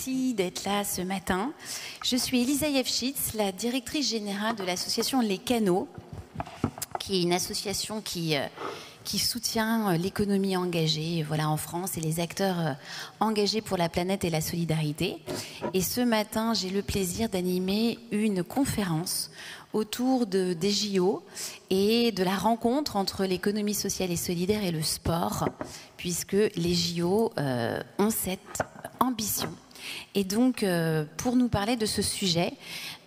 merci d'être là ce matin. Je suis Elisa Yevchitz, la directrice générale de l'association Les Canaux, qui est une association qui soutient l'économie engagée, voilà, en France, et les acteurs engagés pour la planète et la solidarité. Et ce matin, j'ai le plaisir d'animer une conférence autour des JO et de la rencontre entre l'économie sociale et solidaire et le sport, puisque les JO ont cette ambition. Et donc, pour nous parler de ce sujet,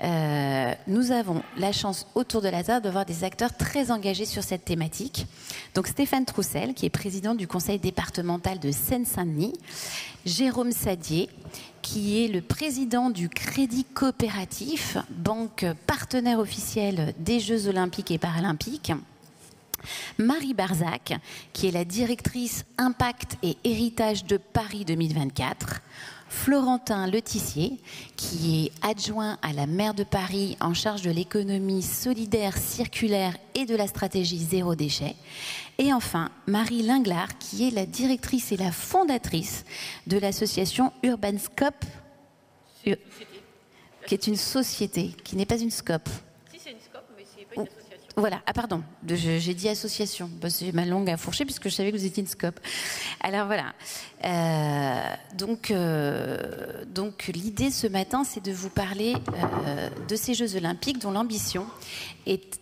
nous avons la chance autour de la table de voir des acteurs très engagés sur cette thématique. Donc Stéphane Troussel, qui est président du conseil départemental de Seine-Saint-Denis, Jérôme Sadier, qui est le président du Crédit Coopératif, banque partenaire officielle des Jeux Olympiques et Paralympiques, Marie Barzac, qui est la directrice Impact et Héritage de Paris 2024, Florentin Letissier, qui est adjoint à la maire de Paris en charge de l'économie solidaire, circulaire et de la stratégie zéro déchet. Et enfin, Marie Linglard, qui est la directrice et la fondatrice de l'association Urbanscope, qui est une société, qui n'est pas une scope. Si, c'est une scope, mais c'est pas une association. Voilà, ah pardon, j'ai dit association. C'est ma langue à fourcher puisque je savais que vous étiez une scope. Alors voilà. Donc l'idée ce matin, c'est de vous parler de ces Jeux Olympiques dont l'ambition est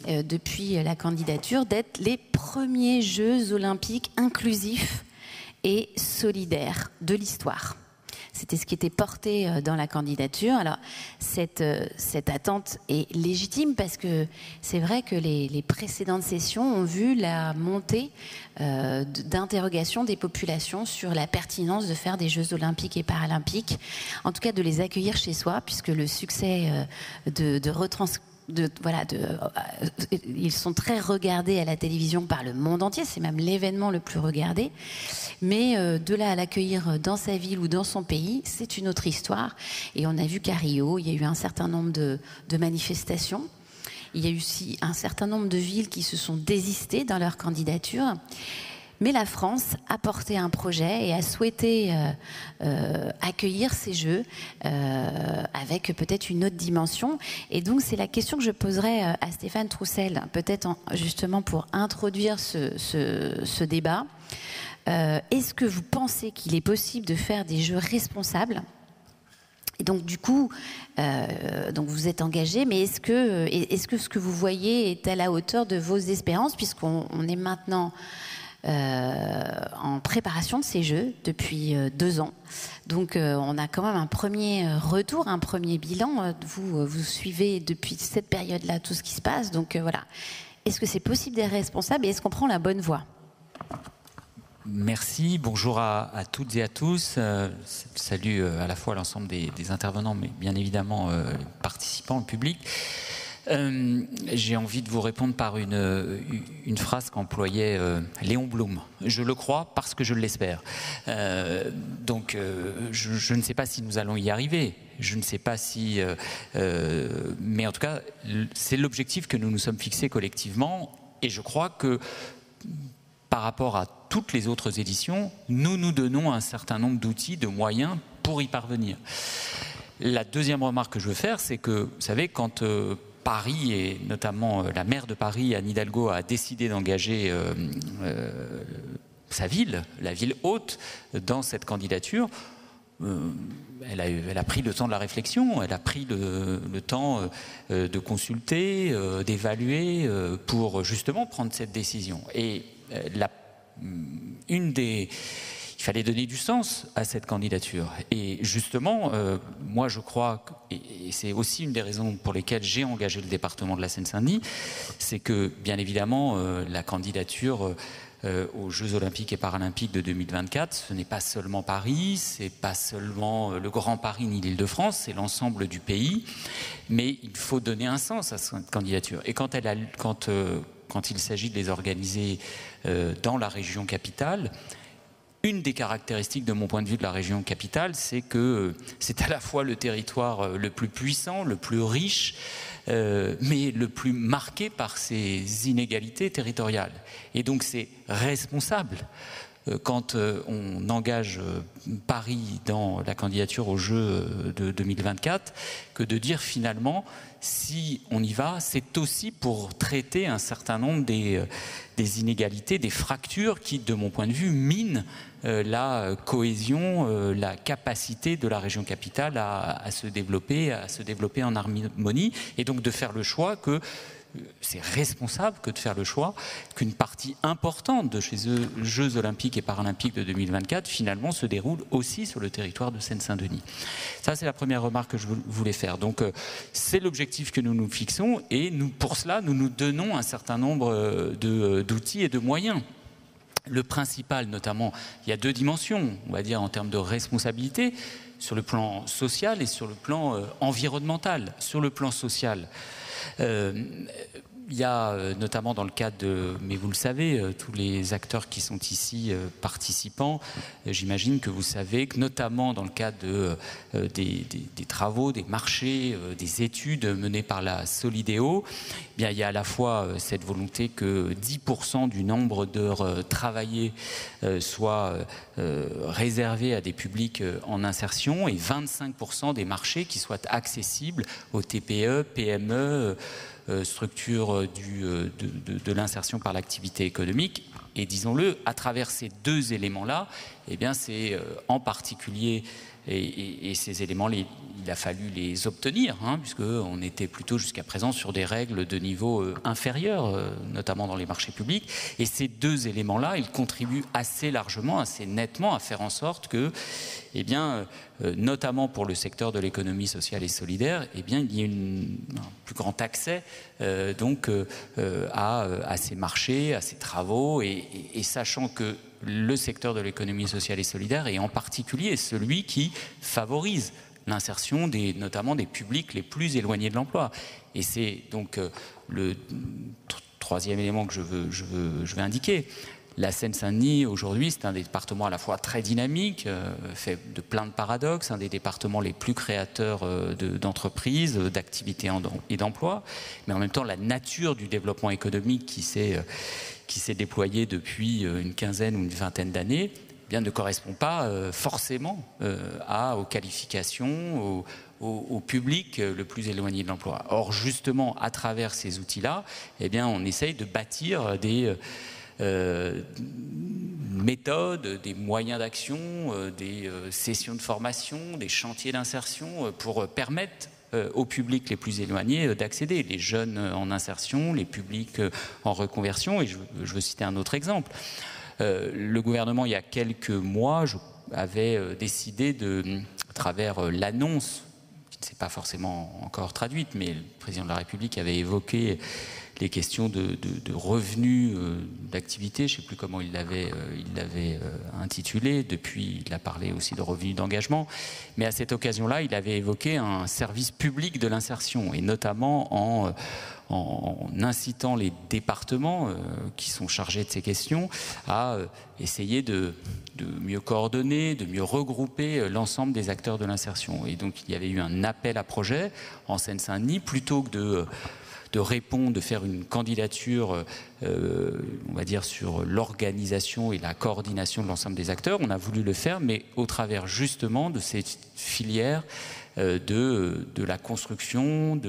depuis la candidature, d'être les premiers Jeux Olympiques inclusifs et solidaires de l'histoire. C'était ce qui était porté dans la candidature. Alors, cette attente est légitime parce que c'est vrai que les précédentes sessions ont vu la montée d'interrogations des populations sur la pertinence de faire des Jeux Olympiques et Paralympiques, en tout cas de les accueillir chez soi, puisque le succès ils sont très regardés à la télévision par le monde entier, c'est même l'événement le plus regardé, mais de là à l'accueillir dans sa ville ou dans son pays, c'est une autre histoire. Et on a vu qu'à Rio, il y a eu un certain nombre de manifestations, il y a eu aussi un certain nombre de villes qui se sont désistées dans leur candidature. Mais la France a porté un projet et a souhaité accueillir ces Jeux avec peut-être une autre dimension. Et donc, c'est la question que je poserai à Stéphane Troussel, peut-être justement pour introduire ce débat. Est-ce que vous pensez qu'il est possible de faire des Jeux responsables ? Et donc, du coup, donc vous êtes engagé, mais est-ce que ce que vous voyez est à la hauteur de vos espérances, puisqu'on est maintenant en préparation de ces Jeux depuis 2 ans. Donc on a quand même un premier retour, un premier bilan. Vous suivez depuis cette période-là tout ce qui se passe. Donc voilà. Est-ce que c'est possible d'être responsable et est-ce qu'on prend la bonne voie ? Merci, bonjour à toutes et à tous. Salut à la fois l'ensemble des intervenants, mais bien évidemment les participants, le public. J'ai envie de vous répondre par une phrase qu'employait Léon Blum. Je le crois parce que je l'espère. Donc je ne sais pas si nous allons y arriver. Je ne sais pas si... mais en tout cas, c'est l'objectif que nous nous sommes fixés collectivement. Et je crois que par rapport à toutes les autres éditions, nous nous donnons un certain nombre d'outils, de moyens pour y parvenir. La deuxième remarque que je veux faire, c'est que, vous savez, quand Paris, et notamment la maire de Paris, Anne Hidalgo, a décidé d'engager sa ville, la ville haute, dans cette candidature, elle a pris le temps de la réflexion, elle a pris le temps de consulter, d'évaluer, pour justement prendre cette décision. Et il fallait donner du sens à cette candidature. Et justement, moi je crois, et c'est aussi une des raisons pour lesquelles j'ai engagé le département de la Seine-Saint-Denis, c'est que bien évidemment la candidature aux Jeux Olympiques et Paralympiques de 2024, ce n'est pas seulement Paris, c'est pas seulement le Grand Paris ni l'Île-de-France, c'est l'ensemble du pays. Mais il faut donner un sens à cette candidature. Et quand il s'agit de les organiser dans la région capitale, une des caractéristiques de mon point de vue de la région capitale, c'est que c'est à la fois le territoire le plus puissant, le plus riche, mais le plus marqué par ses inégalités territoriales. Et donc c'est responsable quand on engage Paris dans la candidature aux Jeux de 2024 que de dire finalement, si on y va, c'est aussi pour traiter un certain nombre des inégalités, des fractures qui, de mon point de vue, minent la cohésion, la capacité de la région capitale à se développer en harmonie, et donc de faire le choix que c'est responsable que de faire le choix qu'une partie importante de ces Jeux olympiques et paralympiques de 2024 finalement se déroule aussi sur le territoire de Seine-Saint-Denis. Ça, c'est la première remarque que je voulais faire. Donc c'est l'objectif que nous nous fixons, et pour cela nous nous donnons un certain nombre d'outils et de moyens. Le principal, notamment, il y a deux dimensions, on va dire, en termes de responsabilité, sur le plan social et sur le plan environnemental. Sur le plan social, il y a notamment dans le cadre de, mais vous le savez, tous les acteurs qui sont ici participants, j'imagine que vous savez que notamment dans le cadre des travaux, des marchés, des études menées par la Solideo, eh bien, il y a à la fois cette volonté que 10% du nombre d'heures travaillées soit réservé à des publics en insertion, et 25% des marchés qui soient accessibles aux TPE, PME, structure de l'insertion par l'activité économique. Et disons-le, à travers ces deux éléments-là, eh bien c'est en particulier, et ces éléments, il a fallu les obtenir, puisqu'on était plutôt jusqu'à présent sur des règles de niveau inférieur, notamment dans les marchés publics. Et ces deux éléments-là, ils contribuent assez largement, assez nettement à faire en sorte que, eh bien, notamment pour le secteur de l'économie sociale et solidaire, eh bien, il y ait un plus grand accès à ces marchés, à ces travaux, et sachant que le secteur de l'économie sociale et solidaire est en particulier celui qui favorise l'insertion notamment des publics les plus éloignés de l'emploi. Et c'est donc le troisième élément que je veux indiquer. La Seine-Saint-Denis, aujourd'hui, c'est un des départements à la fois très dynamique, fait de plein de paradoxes, un des départements les plus créateurs d'entreprises, d'activités et d'emplois, mais en même temps, la nature du développement économique qui s'est déployé depuis une quinzaine ou une vingtaine d'années, eh bien, ne correspond pas forcément aux qualifications, au public le plus éloigné de l'emploi. Or, justement, à travers ces outils-là, eh bien, on essaye de bâtir des méthodes, des moyens d'action, des sessions de formation, des chantiers d'insertion pour permettre aux publics les plus éloignés d'accéder, les jeunes en insertion, les publics en reconversion. Et je veux citer un autre exemple. Le gouvernement, il y a quelques mois, avait décidé à travers l'annonce, qui ne s'est pas forcément encore traduite, mais le président de la République avait évoqué les questions de revenus d'activité, je ne sais plus comment il l'avait intitulé, depuis il a parlé aussi de revenus d'engagement, mais à cette occasion-là, il avait évoqué un service public de l'insertion, et notamment en incitant les départements qui sont chargés de ces questions à essayer de mieux coordonner, de mieux regrouper l'ensemble des acteurs de l'insertion. Et donc il y avait eu un appel à projet en Seine-Saint-Denis, plutôt que de répondre, de faire une candidature, on va dire, sur l'organisation et la coordination de l'ensemble des acteurs. On a voulu le faire, mais au travers justement de cette filière de la construction,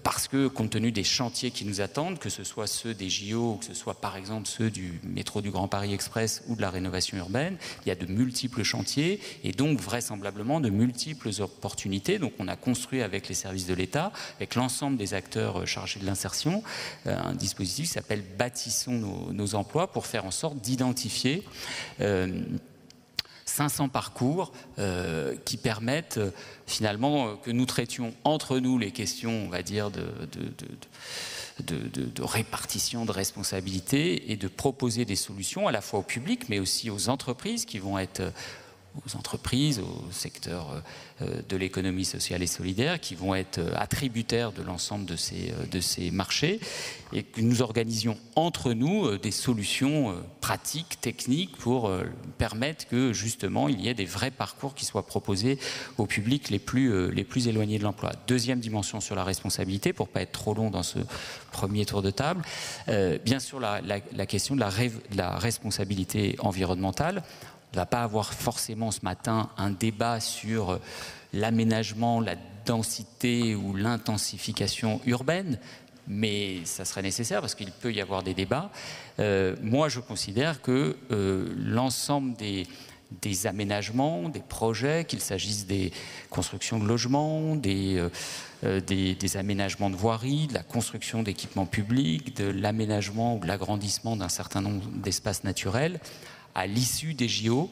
parce que compte tenu des chantiers qui nous attendent, que ce soit ceux des JO, que ce soit par exemple ceux du métro du Grand Paris Express ou de la rénovation urbaine, il y a de multiples chantiers et donc vraisemblablement de multiples opportunités. Donc on a construit avec les services de l'État, avec l'ensemble des acteurs chargés de l'insertion, un dispositif qui s'appelle « Bâtissons nos emplois » pour faire en sorte d'identifier 500 parcours qui permettent finalement que nous traitions entre nous les questions, on va dire, de répartition de responsabilités et de proposer des solutions à la fois au public mais aussi aux entreprises qui vont être aux entreprises, au secteur de l'économie sociale et solidaire, qui vont être attributaires de l'ensemble de ces marchés, et que nous organisions entre nous des solutions pratiques, techniques, pour permettre que justement il y ait des vrais parcours qui soient proposés au public les plus éloignés de l'emploi. Deuxième dimension sur la responsabilité, pour ne pas être trop long dans ce premier tour de table, bien sûr la question de la responsabilité environnementale. On ne va pas avoir forcément ce matin un débat sur l'aménagement, la densité ou l'intensification urbaine, mais ça serait nécessaire parce qu'il peut y avoir des débats. Moi, je considère que l'ensemble des aménagements, des projets, qu'il s'agisse des constructions de logements, des aménagements de voiries, de la construction d'équipements publics, de l'aménagement ou de l'agrandissement d'un certain nombre d'espaces naturels, à l'issue des JO,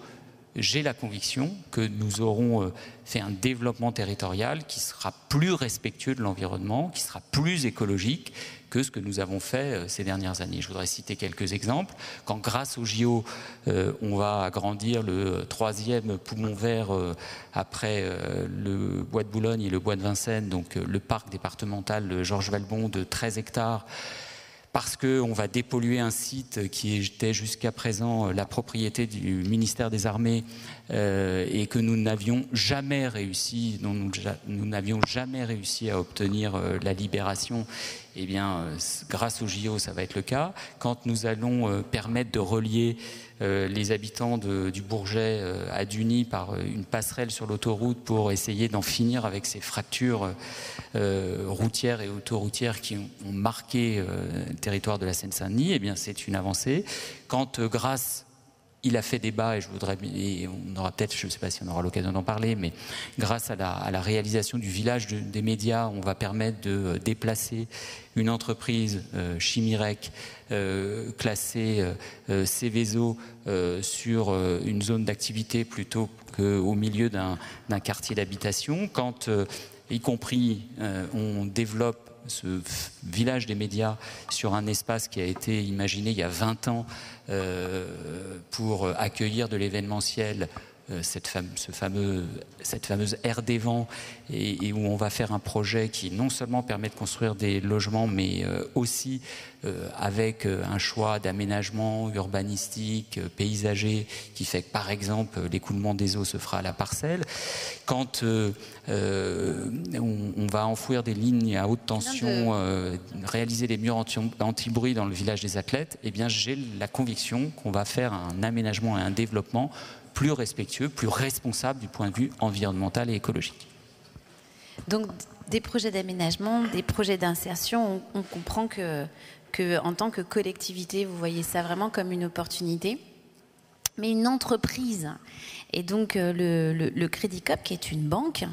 j'ai la conviction que nous aurons fait un développement territorial qui sera plus respectueux de l'environnement, qui sera plus écologique que ce que nous avons fait ces dernières années. Je voudrais citer quelques exemples. Quand, grâce aux JO, on va agrandir le 3e poumon vert après le bois de Boulogne et le bois de Vincennes, donc le parc départemental Georges Valbon de 13 hectares, parce qu'on va dépolluer un site qui était jusqu'à présent la propriété du ministère des Armées et que nous n'avions jamais réussi, dont nous n'avions jamais réussi à obtenir la libération. Eh bien, grâce au JO, ça va être le cas. Quand nous allons permettre de relier les habitants du Bourget à Duny par une passerelle sur l'autoroute pour essayer d'en finir avec ces fractures routières et autoroutières qui ont marqué le territoire de la Seine-Saint-Denis, eh bien, c'est une avancée. Quand, grâce il a fait débat, et on aura peut-être, je ne sais pas si on aura l'occasion d'en parler, mais grâce à la réalisation du village des médias, on va permettre de déplacer une entreprise, Chimirec, classée Céveso, sur une zone d'activité plutôt qu'au milieu d'un quartier d'habitation. Quand, y compris, on développe ce village des médias sur un espace qui a été imaginé il y a 20 ans pour accueillir de l'événementiel, cette fameuse aire des vents, et où on va faire un projet qui non seulement permet de construire des logements, mais aussi avec un choix d'aménagement urbanistique, paysager, qui fait que, par exemple, l'écoulement des eaux se fera à la parcelle. Quand on va enfouir des lignes à haute tension, réaliser des murs anti-bruit dans le village des athlètes, eh bien, j'ai la conviction qu'on va faire un aménagement et un développement plus respectueux, plus responsable du point de vue environnemental et écologique. Donc, des projets d'aménagement, des projets d'insertion, on comprend que en tant que collectivité, vous voyez ça vraiment comme une opportunité. Mais une entreprise, et donc le Crédit Coop, qui est une banque,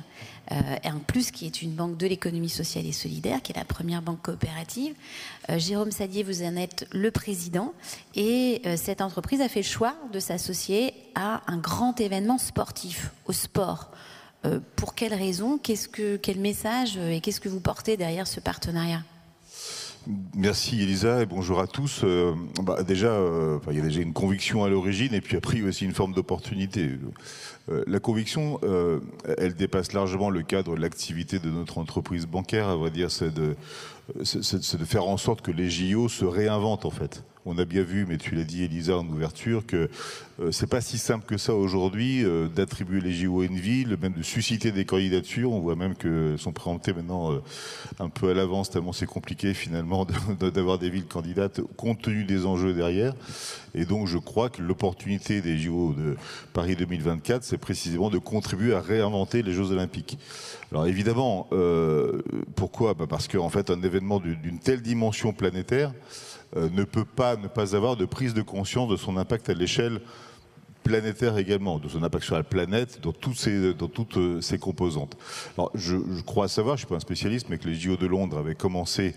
et en plus qui est une banque de l'économie sociale et solidaire, qui est la première banque coopérative. Jérôme Sadier, vous en êtes le président, et cette entreprise a fait le choix de s'associer à un grand événement sportif, au sport. Pour quelles raisons, quel message et qu'est-ce que vous portez derrière ce partenariat ? Merci Elisa et bonjour à tous. Déjà, il y a déjà une conviction à l'origine et puis après il y a aussi une forme d'opportunité. La conviction, elle dépasse largement le cadre de l'activité de notre entreprise bancaire. À vrai dire, c'est de faire en sorte que les JO se réinventent en fait. On a bien vu, mais tu l'as dit Elisa en ouverture, que c'est pas si simple que ça aujourd'hui d'attribuer les JO à une ville, même de susciter des candidatures. On voit même qu'elles sont présentées maintenant un peu à l'avance, tellement c'est compliqué finalement d'avoir des villes candidates compte tenu des enjeux derrière. Et donc je crois que l'opportunité des JO de Paris 2024, c'est précisément de contribuer à réinventer les Jeux Olympiques. Alors évidemment, pourquoi ? Parce qu'en fait un événement d'une telle dimension planétaire ne peut pas ne pas avoir de prise de conscience de son impact à l'échelle planétaire également, de son impact sur la planète, dans toutes ses composantes. Alors, je crois savoir, je ne suis pas un spécialiste, mais que les JO de Londres avaient commencé,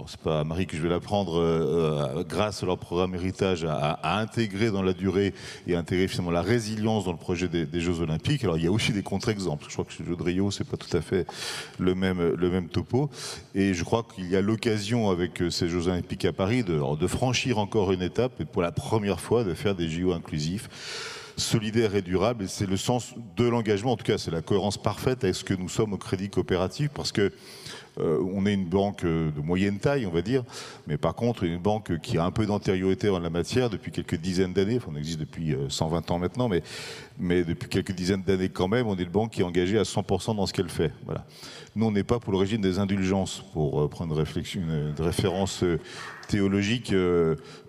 c'est pas à Marie que je vais l'apprendre, grâce à leur programme héritage, à intégrer dans la durée et à intégrer finalement la résilience dans le projet des Jeux Olympiques. Alors, il y a aussi des contre-exemples. Je crois que les Jeux de Rio, c'est pas tout à fait le même topo. Et je crois qu'il y a l'occasion, avec ces Jeux Olympiques à Paris, de franchir encore une étape et pour la première fois de faire des JO inclusifs. solidaire et durable. Et c'est le sens de l'engagement, en tout cas c'est la cohérence parfaite avec ce que nous sommes au Crédit Coopératif, parce que on est une banque de moyenne taille, on va dire, mais par contre une banque qui a un peu d'antériorité en la matière depuis quelques dizaines d'années. Enfin, on existe depuis 120 ans maintenant, mais depuis quelques dizaines d'années quand même, on est une banque qui est engagée à 100% dans ce qu'elle fait. Voilà. Nous, on n'est pas pour le régime des indulgences, pour prendre une référence théologique.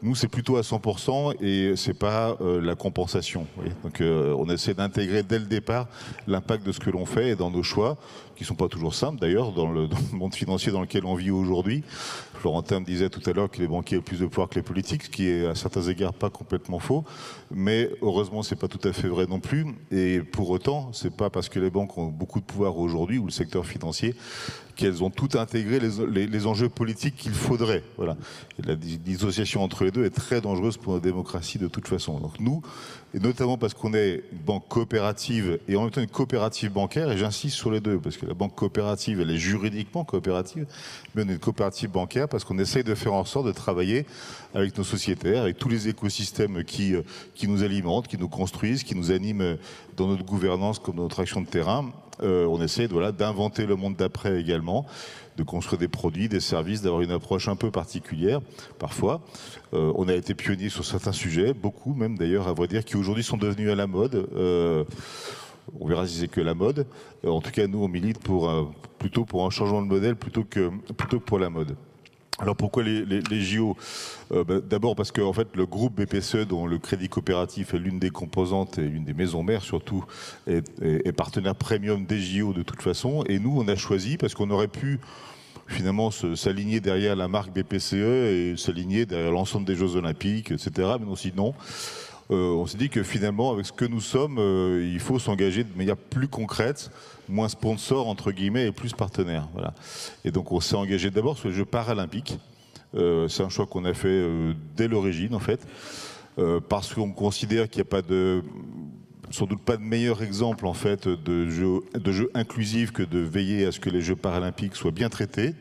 Nous, c'est plutôt à 100% et c'est pas la compensation. Donc, on essaie d'intégrer dès le départ l'impact de ce que l'on fait et dans nos choix, qui sont pas toujours simples d'ailleurs, dans le monde financier dans lequel on vit aujourd'hui. Florentin me disait tout à l'heure que les banquiers ont plus de pouvoir que les politiques, ce qui est à certains égards pas complètement faux, mais heureusement c'est pas tout à fait vrai non plus. Et pour autant, c'est pas parce que les banques ont beaucoup de pouvoir aujourd'hui, ou le secteur financier, qu'elles ont tout intégré les enjeux politiques qu'il faudrait. Voilà. Et la dissociation entre les deux est très dangereuse pour la démocratie de toute façon. Donc nous, et notamment parce qu'on est une banque coopérative et en même temps une coopérative bancaire, et j'insiste sur les deux, parce que la banque coopérative, elle est juridiquement coopérative, mais on est une coopérative bancaire parce qu'on essaye de faire en sorte de travailler avec nos sociétaires, avec tous les écosystèmes qui nous alimentent, qui nous construisent, qui nous animent dans notre gouvernance comme dans notre action de terrain. On essaie d'inventer le monde d'après également, de construire des produits, des services, d'avoir une approche un peu particulière parfois. On a été pionnier sur certains sujets, beaucoup même d'ailleurs à vrai dire, qui aujourd'hui sont devenus à la mode. On verra si c'est que la mode. En tout cas, nous, on milite plutôt pour un changement de modèle plutôt que pour la mode. Alors pourquoi les JO? D'abord parce que en fait, le groupe BPCE, dont le Crédit Coopératif est l'une des composantes et l'une des maisons mères surtout, est partenaire premium des JO de toute façon. Et nous, on a choisi, parce qu'on aurait pu finalement s'aligner derrière la marque BPCE et s'aligner derrière l'ensemble des Jeux Olympiques, etc. Mais on s'est dit non. On s'est dit que finalement, avec ce que nous sommes, il faut s'engager de manière plus concrète, moins sponsor entre guillemets et plus partenaire. Voilà. Et donc on s'est engagé d'abord sur les Jeux paralympiques. C'est un choix qu'on a fait dès l'origine en fait, parce qu'on considère qu'il n'y a sans doute pas de meilleur exemple en fait de jeux inclusifs que de veiller à ce que les Jeux paralympiques soient bien traités.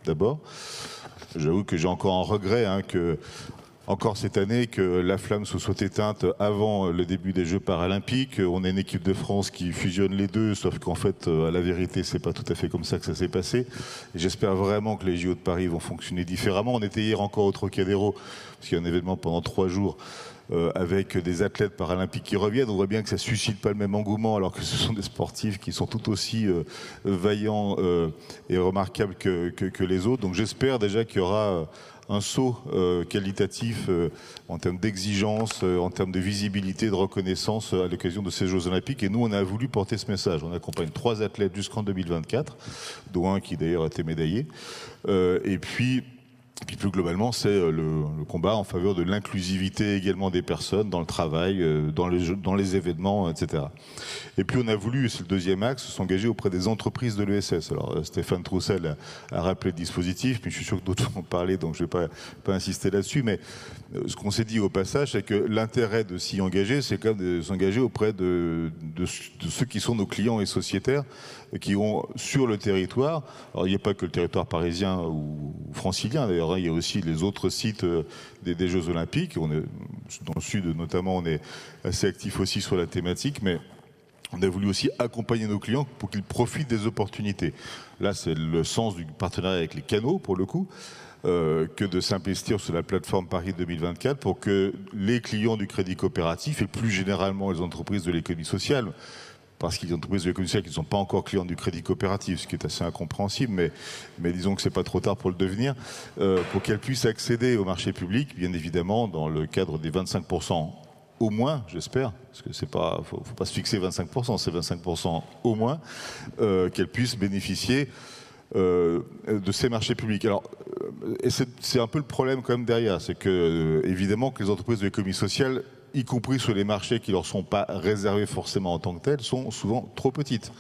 D'abord, j'avoue que j'ai encore un regret que encore cette année que la flamme se soit éteinte avant le début des Jeux paralympiques. On a une équipe de France qui fusionne les deux, sauf qu'en fait, à la vérité, c'est pas tout à fait comme ça que ça s'est passé. Et j'espère vraiment que les JO de Paris vont fonctionner différemment. On était hier encore au Trocadéro, parce qu'il y a un événement pendant 3 jours, avec des athlètes paralympiques qui reviennent. On voit bien que ça suscite pas le même engouement, alors que ce sont des sportifs qui sont tout aussi vaillants et remarquables que les autres. Donc j'espère déjà qu'il y aura un saut qualitatif en termes d'exigence, en termes de visibilité, de reconnaissance à l'occasion de ces Jeux Olympiques. Et nous, on a voulu porter ce message. On accompagne 3 athlètes jusqu'en 2024, dont un qui d'ailleurs a été médaillé. Et puis plus globalement, c'est le combat en faveur de l'inclusivité également des personnes dans le travail, dans les événements, etc. Et puis on a voulu, c'est le deuxième axe, s'engager auprès des entreprises de l'ESS. Alors Stéphane Troussel a rappelé le dispositif, mais je suis sûr que d'autres vont parler, donc je ne vais pas insister là-dessus. Mais ce qu'on s'est dit au passage, c'est que l'intérêt de s'y engager, c'est quand même de s'engager auprès de ceux qui sont nos clients et sociétaires, qui ont sur le territoire, alors il n'y a pas que le territoire parisien ou francilien d'ailleurs, il y a aussi les autres sites des Jeux Olympiques. On est, dans le sud notamment, on est assez actif aussi sur la thématique, mais on a voulu aussi accompagner nos clients pour qu'ils profitent des opportunités. Là, c'est le sens du partenariat avec les canaux, pour le coup, que de s'investir sur la plateforme Paris 2024 pour que les clients du Crédit Coopératif et plus généralement les entreprises de l'économie sociale, parce qu'il y a des entreprises de l'économie sociale qui ne sont pas encore clients du Crédit Coopératif, ce qui est assez incompréhensible, mais disons que c'est pas trop tard pour le devenir, pour qu'elles puissent accéder au marché public, bien évidemment, dans le cadre des 25% au moins, j'espère, parce que c'est pas, faut pas se fixer 25%, c'est 25% au moins, qu'elles puissent bénéficier de ces marchés publics. Alors, et c'est un peu le problème quand même derrière, c'est que évidemment que les entreprises de l'économie sociale, y compris sur les marchés qui ne leur sont pas réservés forcément en tant que tels, sont souvent trop petites,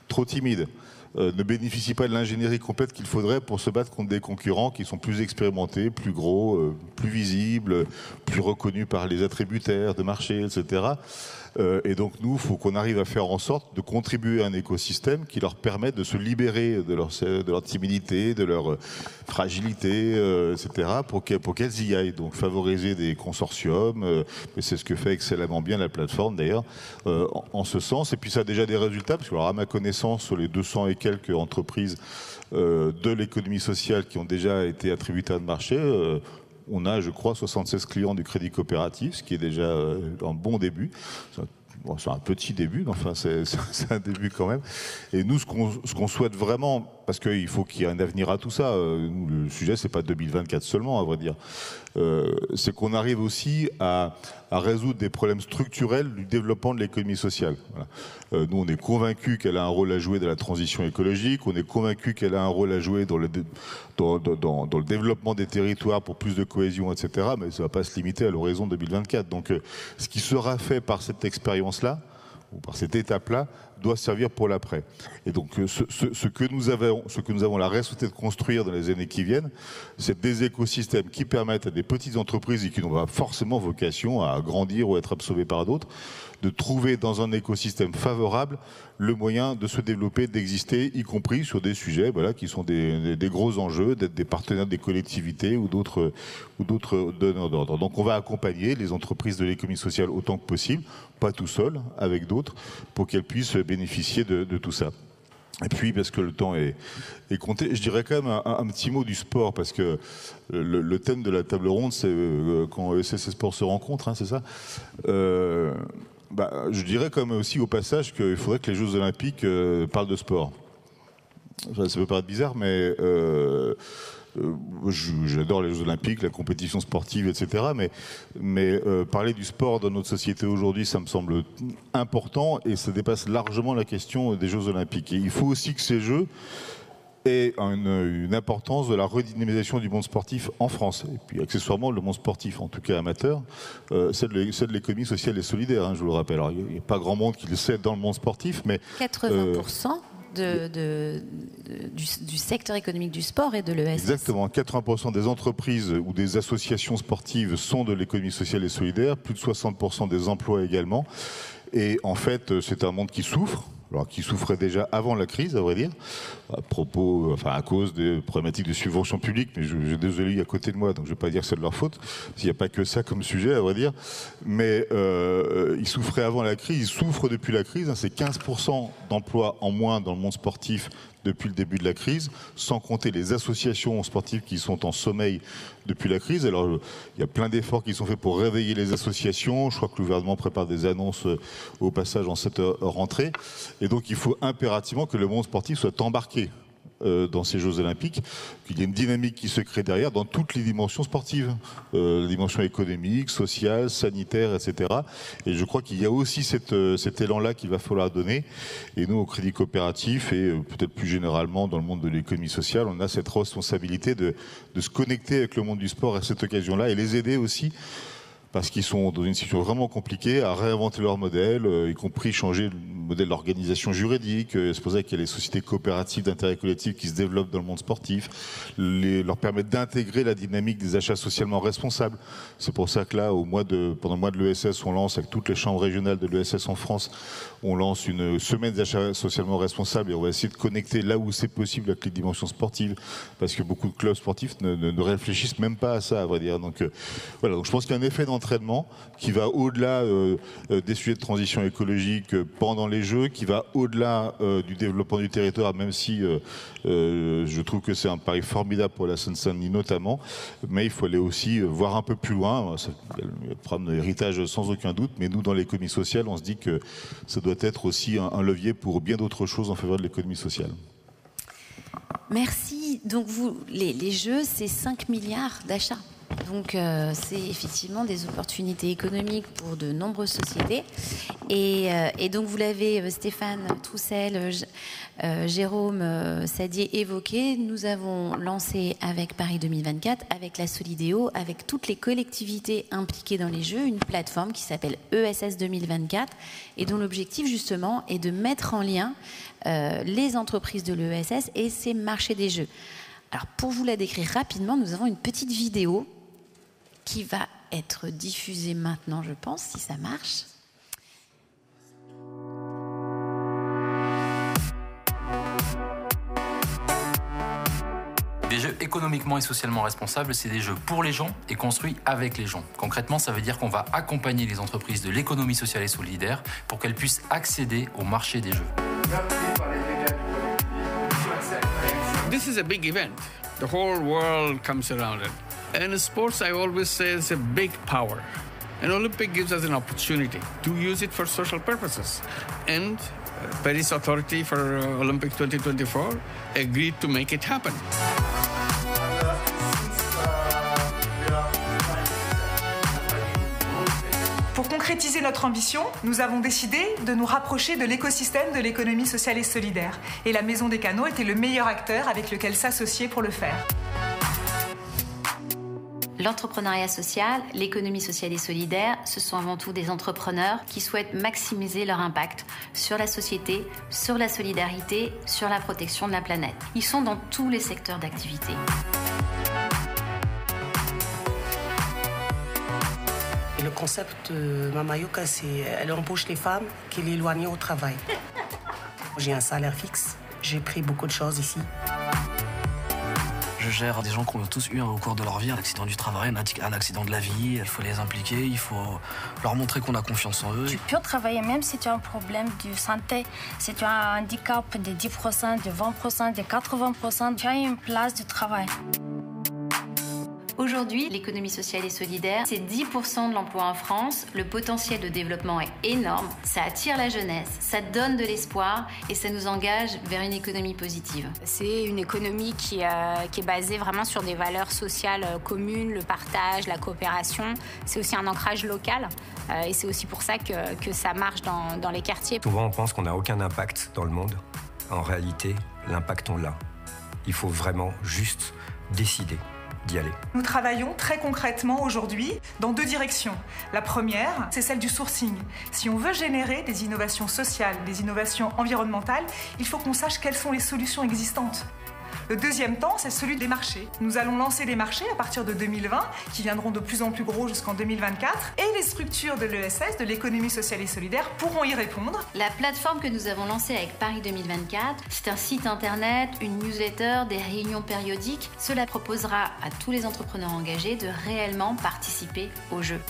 trop timides, ne bénéficient pas de l'ingénierie complète qu'il faudrait pour se battre contre des concurrents qui sont plus expérimentés, plus gros, plus visibles, plus reconnus par les attributaires de marché, etc. Et donc nous, il faut qu'on arrive à faire en sorte de contribuer à un écosystème qui leur permette de se libérer de leur timidité, de leur fragilité, etc., pour qu'elles y aillent. Donc favoriser des consortiums, mais c'est ce que fait excellemment bien la plateforme d'ailleurs, en ce sens. Et puis ça a déjà des résultats, parce que alors, à ma connaissance, sur les 200 et quelques entreprises de l'économie sociale qui ont déjà été attributaires de marché, on a, je crois, 76 clients du crédit coopératif, ce qui est déjà un bon début. Bon, c'est un petit début, mais enfin, c'est un début quand même. Et nous, ce qu'on souhaite vraiment, parce qu'il faut qu'il y ait un avenir à tout ça, le sujet, c'est pas 2024 seulement, à vrai dire, c'est qu'on arrive aussi à résoudre des problèmes structurels du développement de l'économie sociale. Voilà. Nous, on est convaincus qu'elle a un rôle à jouer dans la transition écologique, on est convaincus qu'elle a un rôle à jouer dans le développement des territoires pour plus de cohésion, etc. Mais ça ne va pas se limiter à l'horizon 2024. Donc, ce qui sera fait par cette expérience-là, ou par cette étape-là, doit servir pour l'après. Et donc, ce que nous avons la responsabilité de construire dans les années qui viennent, c'est des écosystèmes qui permettent à des petites entreprises et qui n'ont pas forcément vocation à grandir ou à être absorbées par d'autres, de trouver dans un écosystème favorable le moyen de se développer, d'exister, y compris sur des sujets, voilà, qui sont des gros enjeux, d'être des partenaires des collectivités ou d'autres donneurs d'ordre. Donc on va accompagner les entreprises de l'économie sociale autant que possible, pas tout seul, avec d'autres, pour qu'elles puissent bénéficier de tout ça. Et puis, parce que le temps est compté, je dirais quand même un petit mot du sport, parce que le thème de la table ronde, c'est quand ESS et Sport se rencontrent, hein, c'est ça. Je dirais quand même aussi au passage qu'il faudrait que les Jeux Olympiques parlent de sport. Ça peut paraître bizarre, mais j'adore les Jeux Olympiques, la compétition sportive, etc. Mais parler du sport dans notre société aujourd'hui, ça me semble important et ça dépasse largement la question des Jeux Olympiques. Et il faut aussi que ces Jeux aient une importance de la redynamisation du monde sportif en France. Et puis accessoirement, le monde sportif, en tout cas amateur, c'est de l'économie sociale et solidaire, hein, je vous le rappelle. Alors, il n'y a pas grand monde qui le sait dans le monde sportif, mais 80% du secteur économique du sport et de l'ESS. Exactement, 80% des entreprises ou des associations sportives sont de l'économie sociale et solidaire, plus de 60% des emplois également. Et en fait, c'est un monde qui souffre. Alors, qui souffrait déjà avant la crise, à vrai dire, à cause des problématiques de subventions publiques, mais j'ai des élus à côté de moi, donc je ne vais pas dire que c'est de leur faute, s'il n'y a pas que ça comme sujet, à vrai dire. Mais ils souffraient avant la crise, ils souffrent depuis la crise, hein, c'est 15% d'emplois en moins dans le monde sportif depuis le début de la crise, sans compter les associations sportives qui sont en sommeil depuis la crise. Alors, il y a plein d'efforts qui sont faits pour réveiller les associations. Je crois que le gouvernement prépare des annonces au passage en cette rentrée. Et donc, il faut impérativement que le monde sportif soit embarqué dans ces Jeux Olympiques, qu'il y ait une dynamique qui se crée derrière dans toutes les dimensions sportives, la dimension économique, sociale, sanitaire, etc. Et je crois qu'il y a aussi cet élan-là qu'il va falloir donner. Et nous, au Crédit Coopératif et peut-être plus généralement dans le monde de l'économie sociale, on a cette responsabilité de se connecter avec le monde du sport à cette occasion-là et les aider aussi, parce qu'ils sont dans une situation vraiment compliquée, à réinventer leur modèle, y compris changer le modèle d'organisation juridique. C'est pour ça qu'il y a les sociétés coopératives d'intérêt collectif qui se développent dans le monde sportif, leur permettre d'intégrer la dynamique des achats socialement responsables. C'est pour ça que là, pendant le mois de l'ESS, on lance avec toutes les chambres régionales de l'ESS en France, on lance une semaine d'achats socialement responsables et on va essayer de connecter là où c'est possible avec les dimensions sportives, parce que beaucoup de clubs sportifs ne réfléchissent même pas à ça, à vrai dire. Donc voilà, donc je pense qu'il y a un effet d'entraînement qui va au-delà des sujets de transition écologique pendant les Jeux, qui va au-delà du développement du territoire, même si je trouve que c'est un pari formidable pour la Seine-Saint-Denis notamment, mais il faut aller aussi voir un peu plus loin. Il y a le problème de l'héritage sans aucun doute, mais nous, dans l'économie sociale, on se dit que ça doit être aussi un levier pour bien d'autres choses en faveur de l'économie sociale. Merci. Donc les Jeux, c'est 5 milliards d'achats. Donc c'est effectivement des opportunités économiques pour de nombreuses sociétés. Et donc vous l'avez, Stéphane Troussel, Jérôme Sadier évoqué, nous avons lancé avec Paris 2024, avec la Solidéo, avec toutes les collectivités impliquées dans les Jeux, une plateforme qui s'appelle ESS 2024 et dont l'objectif justement est de mettre en lien les entreprises de l'ESS et ces marchés des Jeux. Alors pour vous la décrire rapidement, nous avons une petite vidéo qui va être diffusée maintenant, je pense, si ça marche. Des jeux économiquement et socialement responsables, c'est des jeux pour les gens et construits avec les gens. Concrètement, ça veut dire qu'on va accompagner les entreprises de l'économie sociale et solidaire pour qu'elles puissent accéder au marché des jeux. This is a big event. The whole world comes around it. And sports, I always say, is a big power. An Olympic gives us an opportunity to use it for social purposes. And Paris Authority for Olympics 2024 agreed to make it happen. Pour concrétiser notre ambition, nous avons décidé de nous rapprocher de l'écosystème de l'économie sociale et solidaire. Et la Maison des Canaux était le meilleur acteur avec lequel s'associer pour le faire. L'entrepreneuriat social, l'économie sociale et solidaire, ce sont avant tout des entrepreneurs qui souhaitent maximiser leur impact sur la société, sur la solidarité, sur la protection de la planète. Ils sont dans tous les secteurs d'activité. Le concept de Mama Yoka, c'est elle embauche les femmes qui l'éloignent au travail. J'ai un salaire fixe, j'ai pris beaucoup de choses ici. Je gère des gens qui ont tous eu au cours de leur vie un accident du travail, un accident de la vie. Il faut les impliquer, il faut leur montrer qu'on a confiance en eux. Tu peux travailler même si tu as un problème de santé, si tu as un handicap de 10%, de 20%, de 80%, tu as une place de travail. Aujourd'hui, l'économie sociale et solidaire, c'est 10% de l'emploi en France. Le potentiel de développement est énorme. Ça attire la jeunesse, ça donne de l'espoir et ça nous engage vers une économie positive. C'est une économie qui est basée vraiment sur des valeurs sociales communes, le partage, la coopération. C'est aussi un ancrage local et c'est aussi pour ça que ça marche dans les quartiers. Souvent, on pense qu'on n'a aucun impact dans le monde. En réalité, l'impact, on l'a. Il faut vraiment juste décider d'y aller. Nous travaillons très concrètement aujourd'hui dans deux directions. La première, c'est celle du sourcing. Si on veut générer des innovations sociales, des innovations environnementales, il faut qu'on sache quelles sont les solutions existantes. Le deuxième temps, c'est celui des marchés. Nous allons lancer des marchés à partir de 2020, qui viendront de plus en plus gros jusqu'en 2024, et les structures de l'ESS, de l'économie sociale et solidaire, pourront y répondre. La plateforme que nous avons lancée avec Paris 2024, c'est un site internet, une newsletter, des réunions périodiques. Cela proposera à tous les entrepreneurs engagés de réellement participer au jeu.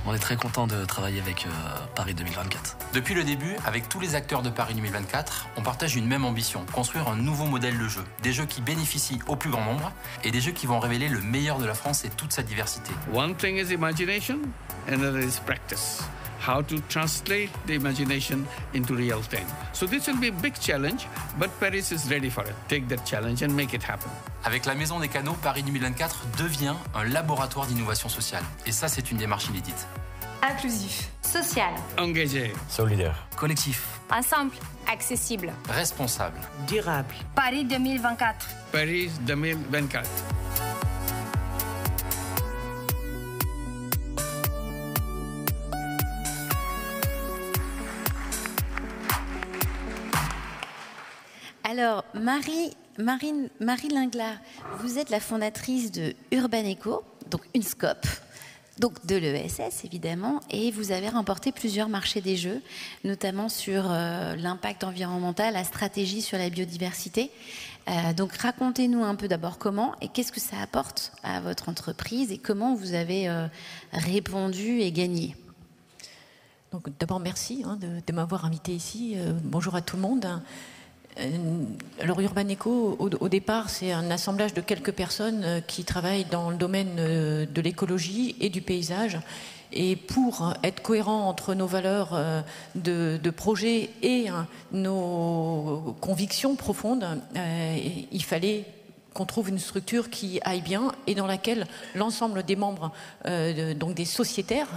On est très content de travailler avec Paris 2024. Depuis le début, avec tous les acteurs de Paris 2024, on partage une même ambition, construire un nouveau modèle de jeu. Des jeux qui bénéficient au plus grand nombre et des jeux qui vont révéler le meilleur de la France et toute sa diversité. One thing is imagination, another is practice. How to translate the imagination into real time. So this will be a big challenge, but Paris is ready for it. Take that challenge and make it happen. Avec la Maison des Canaux, Paris 2024 devient un laboratoire d'innovation sociale. Et ça, c'est une démarche inédite. Inclusif. Social. Engagé. Solidaire. Collectif. Ensemble, accessible. Responsable. Durable. Paris 2024. Paris 2024. Alors, Marie Linglard, vous êtes la fondatrice de Urban Eco, donc une SCOP, donc de l'ESS évidemment, et vous avez remporté plusieurs marchés des jeux, notamment sur l'impact environnemental, la stratégie sur la biodiversité. Donc racontez-nous un peu d'abord comment et qu'est-ce que ça apporte à votre entreprise et comment vous avez répondu et gagné. Donc d'abord merci de m'avoir invité ici. Bonjour à tout le monde. Alors Urban Eco, au départ, c'est un assemblage de quelques personnes qui travaillent dans le domaine de l'écologie et du paysage. Et pour être cohérent entre nos valeurs de projet et nos convictions profondes, il fallait qu'on trouve une structure qui aille bien et dans laquelle l'ensemble des membres, donc des sociétaires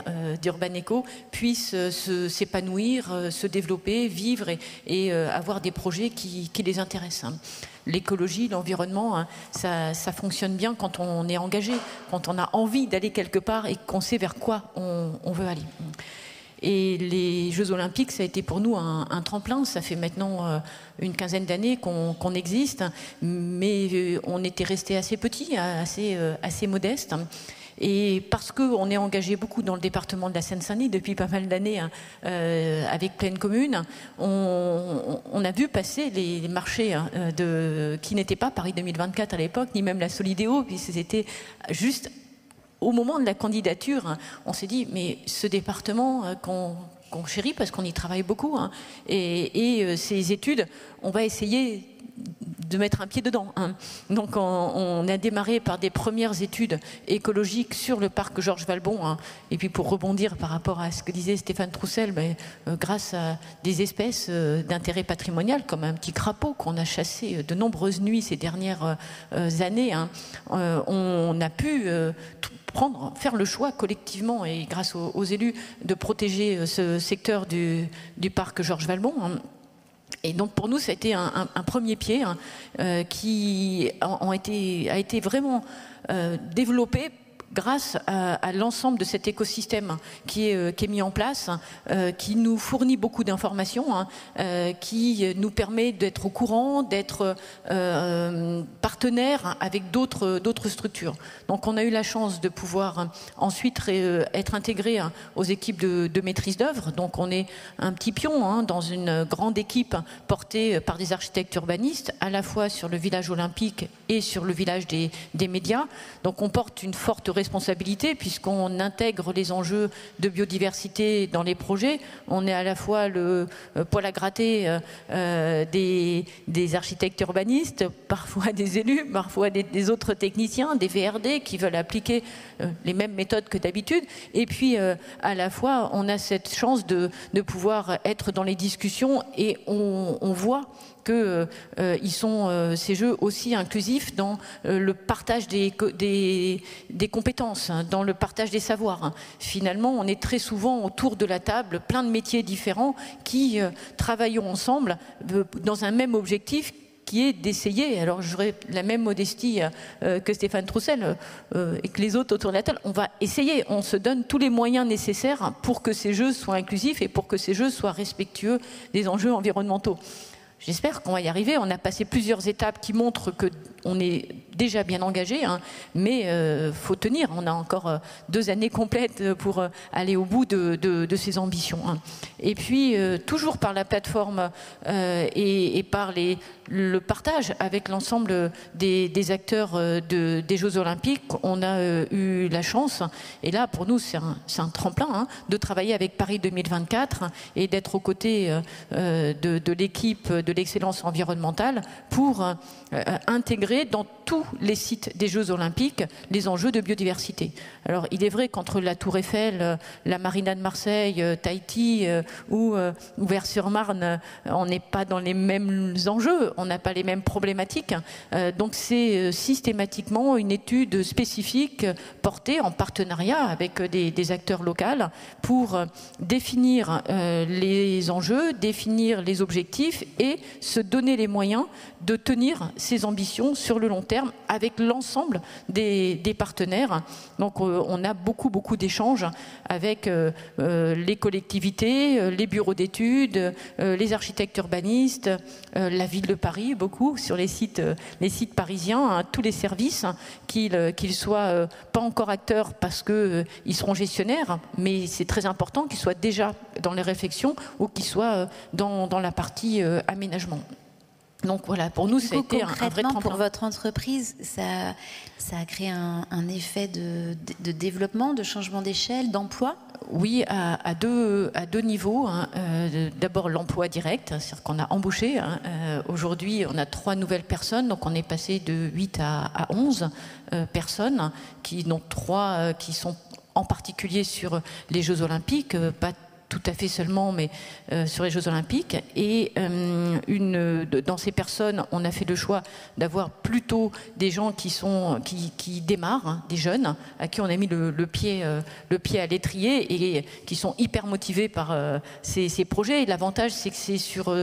d'Urban Eco, puissent s'épanouir, se développer, vivre et avoir des projets qui les intéressent. L'écologie, l'environnement, ça fonctionne bien quand on est engagé, quand on a envie d'aller quelque part et qu'on sait vers quoi on veut aller. Et les Jeux Olympiques, ça a été pour nous un tremplin. Ça fait maintenant une quinzaine d'années qu'on existe, mais on était resté assez petit, assez modeste. Et parce qu'on est engagé beaucoup dans le département de la Seine-Saint-Denis depuis pas mal d'années, avec Pleine Commune, on a vu passer les marchés qui n'étaient pas Paris 2024 à l'époque, ni même la Solidéo, puis c'était juste au moment de la candidature, on s'est dit, mais ce département qu'on chérit parce qu'on y travaille beaucoup, et ces études, on va essayer de mettre un pied dedans. Donc on a démarré par des premières études écologiques sur le parc Georges Valbon, et puis pour rebondir par rapport à ce que disait Stéphane Troussel, grâce à des espèces d'intérêt patrimonial comme un petit crapaud qu'on a chassé de nombreuses nuits ces dernières années, on a pu faire le choix collectivement et grâce aux élus de protéger ce secteur du parc Georges Valbon. Et donc pour nous, ça a été un premier pied qui a été vraiment développé grâce à l'ensemble de cet écosystème qui est mis en place, qui nous fournit beaucoup d'informations, qui nous permet d'être au courant, d'être partenaire avec d'autres structures. Donc on a eu la chance de pouvoir ensuite être intégré aux équipes de maîtrise d'œuvre. Donc on est un petit pion dans une grande équipe portée par des architectes urbanistes, à la fois sur le village olympique et sur le village des médias. Donc on porte une forte responsabilité puisqu'on intègre les enjeux de biodiversité dans les projets. On est à la fois le poil à gratter des architectes urbanistes, parfois des élus, parfois des autres techniciens, des VRD qui veulent appliquer les mêmes méthodes que d'habitude. Et puis à la fois on a cette chance de pouvoir être dans les discussions et on voit que ces jeux aussi inclusifs dans le partage des compétences, dans le partage des savoirs. Finalement, on est très souvent autour de la table, plein de métiers différents qui travaillons ensemble dans un même objectif qui est d'essayer, alors j'aurais la même modestie que Stéphane Troussel et que les autres autour de la table, on va essayer, on se donne tous les moyens nécessaires pour que ces jeux soient inclusifs et pour que ces jeux soient respectueux des enjeux environnementaux. J'espère qu'on va y arriver. On a passé plusieurs étapes qui montrent qu'on est déjà bien engagé, mais faut tenir. On a encore 2 années complètes pour aller au bout de ces ambitions. Et puis, toujours par la plateforme et par le partage avec l'ensemble des acteurs des Jeux Olympiques, on a eu la chance, et là pour nous c'est un tremplin, de travailler avec Paris 2024 et d'être aux côtés de l'équipe de l'excellence environnementale pour intégrer dans tous les sites des Jeux Olympiques les enjeux de biodiversité. Alors il est vrai qu'entre la Tour Eiffel, la Marina de Marseille, Tahiti ou Vers-sur-Marne, on n'est pas dans les mêmes enjeux, on n'a pas les mêmes problématiques. Donc c'est systématiquement une étude spécifique portée en partenariat avec des acteurs locaux pour définir les enjeux, définir les objectifs et se donner les moyens de tenir ces ambitions sur le long terme avec l'ensemble des partenaires. Donc on a beaucoup d'échanges avec les collectivités, les bureaux d'études, les architectes urbanistes, la ville de Paris, beaucoup sur les sites parisiens, tous les services, qu'ils soient pas encore acteurs parce qu'ils seront gestionnaires, mais c'est très important qu'ils soient déjà dans les réflexions ou qu'ils soient dans la partie aménagement. Donc voilà, pour nous, ça a été un vrai tremplin. Pour votre entreprise, ça a créé un effet de développement, de changement d'échelle, d'emploi ? Oui, à deux niveaux. D'abord l'emploi direct, c'est-à-dire qu'on a embauché. Aujourd'hui, on a 3 nouvelles personnes, donc on est passé de 8 à 11 personnes, dont 3 qui sont en particulier sur les Jeux Olympiques, pas tout à fait seulement, mais sur les Jeux Olympiques. Et dans ces personnes, on a fait le choix d'avoir plutôt des gens qui démarrent, des jeunes, à qui on a mis le pied à l'étrier et qui sont hyper motivés par ces projets. Et l'avantage, c'est que c'est sur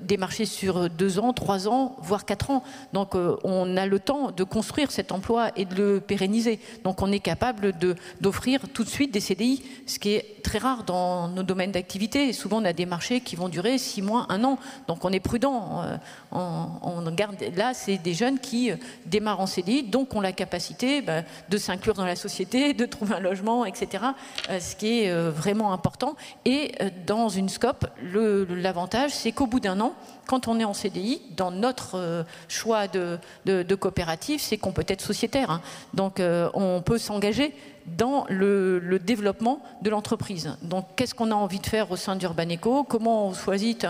des marchés sur 2 ans, 3 ans, voire 4 ans. Donc on a le temps de construire cet emploi et de le pérenniser. Donc on est capable d'offrir tout de suite des CDI, ce qui est très rare dans nos domaines d'activité. Souvent, on a des marchés qui vont durer 6 mois, 1 an. Donc, on est prudent. On garde, là, c'est des jeunes qui démarrent en CDI, donc ont la capacité de s'inclure dans la société, de trouver un logement, etc. Ce qui est vraiment important. Et dans une scope, l'avantage, c'est qu'au bout d'1 an, quand on est en CDI, dans notre choix de coopérative, c'est qu'on peut être sociétaire. Hein. Donc, on peut s'engager dans le développement de l'entreprise. Donc, qu'est-ce qu'on a envie de faire au sein d'Urbaneco? Comment on choisit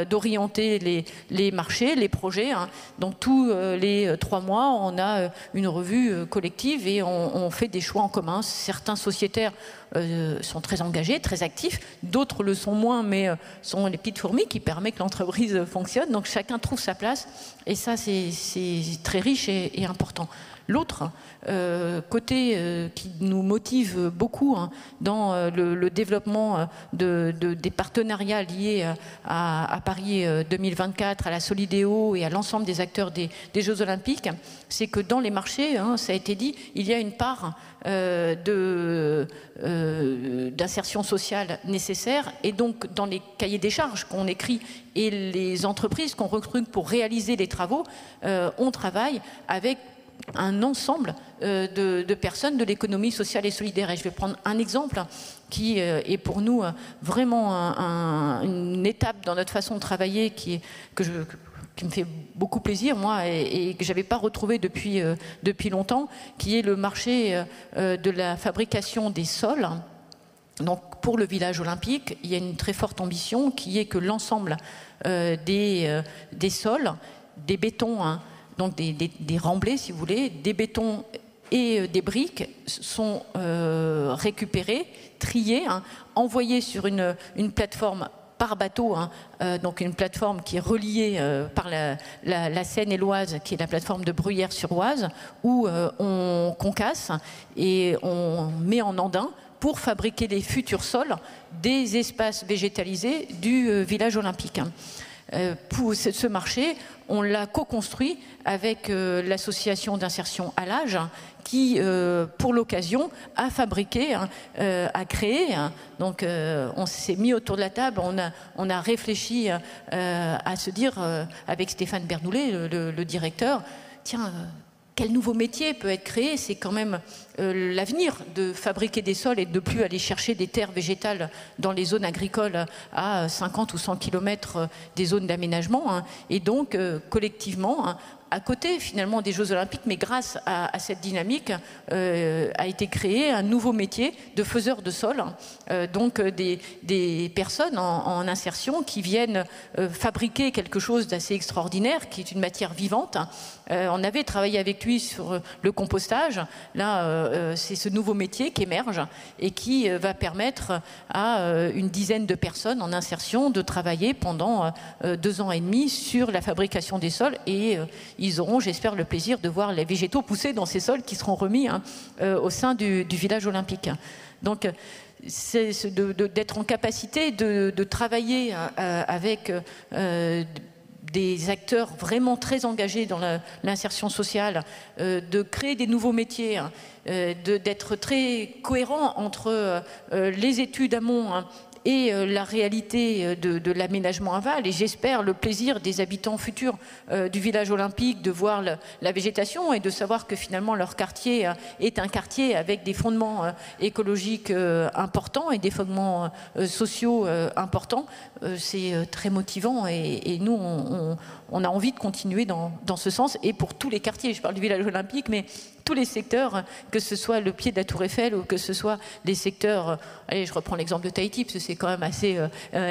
d'orienter les marchés, les projets, hein. Donc, tous les 3 mois, on a une revue collective et on fait des choix en commun. Certains sociétaires sont très engagés, très actifs. D'autres le sont moins, mais sont les petites fourmis qui permettent que l'entreprise fonctionne. Donc, chacun trouve sa place. Et ça, c'est très riche et important. L'autre côté qui nous motive beaucoup hein, dans le développement des partenariats liés à Paris 2024, à la Solidéo et à l'ensemble des acteurs des Jeux Olympiques, c'est que dans les marchés, hein, ça a été dit, il y a une part d'insertion sociale nécessaire, et donc dans les cahiers des charges qu'on écrit et les entreprises qu'on recrute pour réaliser les travaux, on travaille avec un ensemble de personnes de l'économie sociale et solidaire. Et je vais prendre un exemple qui est pour nous vraiment une étape dans notre façon de travailler qui me fait beaucoup plaisir, moi, et que je n'avais pas retrouvé depuis longtemps, qui est le marché de la fabrication des sols. Donc, pour le village olympique, il y a une très forte ambition qui est que l'ensemble des sols, des bétons, hein, donc des remblais, si vous voulez, des bétons et des briques sont récupérés, triés, hein, envoyés sur une plateforme par bateau, hein, donc une plateforme qui est reliée par la Seine et l'Oise, qui est la plateforme de Bruyères-sur-Oise, où on concasse et on met en andin pour fabriquer les futurs sols des espaces végétalisés du village olympique. Pour ce marché, on l'a co-construit avec l'association d'insertion à l'âge qui, pour l'occasion, a fabriqué, a créé. Donc, on s'est mis autour de la table, on a réfléchi à se dire, avec Stéphane Bernoulet, le directeur, tiens, quel nouveau métier peut être créé? C'est quand même l'avenir de fabriquer des sols et de ne plus aller chercher des terres végétales dans les zones agricoles à 50 ou 100 km des zones d'aménagement. Hein. Et donc, collectivement, hein, à côté finalement des Jeux Olympiques, mais grâce à cette dynamique, a été créé un nouveau métier de faiseur de sol. Donc des personnes en insertion qui viennent fabriquer quelque chose d'assez extraordinaire, qui est une matière vivante. On avait travaillé avec lui sur le compostage. Là, c'est ce nouveau métier qui émerge et qui va permettre à une dizaine de personnes en insertion de travailler pendant 2 ans et demi sur la fabrication des sols, et ils auront, j'espère, le plaisir de voir les végétaux pousser dans ces sols qui seront remis au sein du village olympique. Donc, c'est d'être en capacité de travailler avec des acteurs vraiment très engagés dans l'insertion sociale, de créer des nouveaux métiers, d'être très cohérent entre les études amont et la réalité de l'aménagement aval, et j'espère le plaisir des habitants futurs du village olympique de voir la végétation et de savoir que finalement leur quartier est un quartier avec des fondements écologiques importants et des fondements sociaux importants. C'est très motivant, et nous on a envie de continuer dans ce sens, et pour tous les quartiers. Je parle du village olympique, mais tous les secteurs, que ce soit le pied de la Tour Eiffel ou que ce soit les secteurs, allez, je reprends l'exemple de Tahiti parce que c'est quand même assez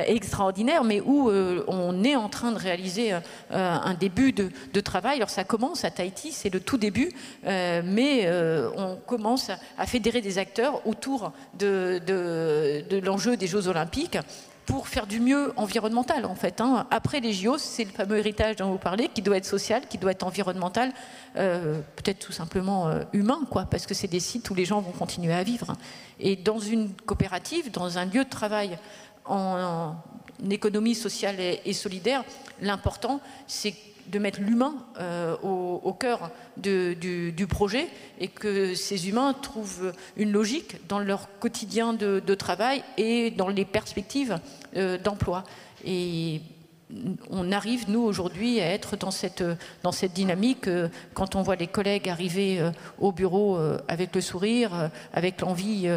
extraordinaire, mais où on est en train de réaliser un début de travail. Alors ça commence à Tahiti, c'est le tout début, mais on commence à fédérer des acteurs autour de l'enjeu des Jeux Olympiques pour faire du mieux environnemental, en fait. Hein. Après les JO, c'est le fameux héritage dont vous parlez, qui doit être social, qui doit être environnemental, peut-être tout simplement humain, quoi, parce que c'est des sites où les gens vont continuer à vivre. Et dans une coopérative, dans un lieu de travail économie sociale et solidaire, l'important, c'est de mettre l'humain au cœur du projet et que ces humains trouvent une logique dans leur quotidien de travail et dans les perspectives d'emploi. Et on arrive, nous, aujourd'hui, à être dans cette dynamique. Quand on voit les collègues arriver au bureau avec le sourire, avec l'envie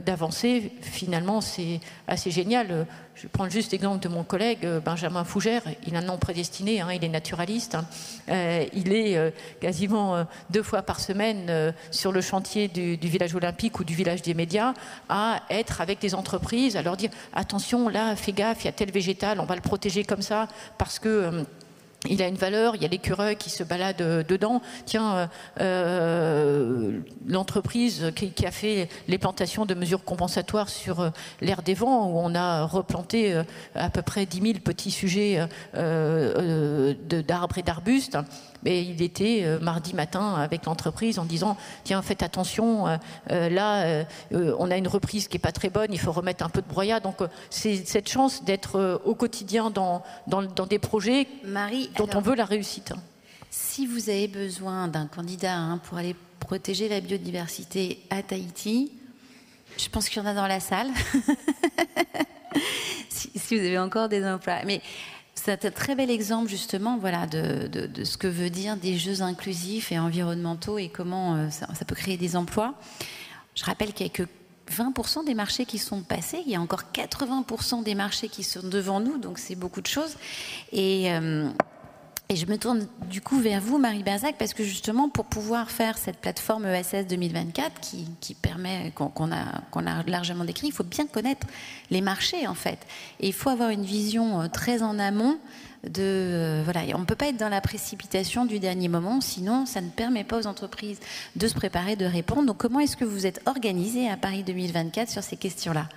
d'avancer, finalement, c'est assez génial. Je vais prendre juste l'exemple de mon collègue Benjamin Fougère. Il a un nom prédestiné, hein, il est naturaliste. Il est quasiment 2 fois par semaine sur le chantier du village olympique ou du village des médias à être avec des entreprises, à leur dire attention, là, fais gaffe, il y a tel végétal, on va le protéger comme ça parce que... il a une valeur, il y a l'écureuil qui se balade dedans. Tiens, l'entreprise qui a fait les plantations de mesures compensatoires sur l'aire des vents, où on a replanté à peu près 10 000 petits sujets d'arbres et d'arbustes. Mais il était mardi matin avec l'entreprise en disant tiens, faites attention, là on a une reprise qui n'est pas très bonne, il faut remettre un peu de broyat. Donc c'est cette chance d'être au quotidien dans des projets dont on veut la réussite. Si vous avez besoin d'un candidat pour aller protéger la biodiversité à Tahiti, je pense qu'il y en a dans la salle. si vous avez encore des emplois. Mais c'est un très bel exemple justement de ce que veut dire des jeux inclusifs et environnementaux et comment ça peut créer des emplois. Je rappelle qu'il n'y a que 20% des marchés qui sont passés, il y a encore 80% des marchés qui sont devant nous, donc c'est beaucoup de choses. Et je me tourne du coup vers vous, Marie Berzac, parce que justement, pour pouvoir faire cette plateforme ESS 2024 qui permet, qu'on a largement décrit, il faut bien connaître les marchés, en fait. Et il faut avoir une vision très en amont on ne peut pas être dans la précipitation du dernier moment, sinon ça ne permet pas aux entreprises de se préparer, de répondre. Donc comment est-ce que vous êtes organisé à Paris 2024 sur ces questions-là ?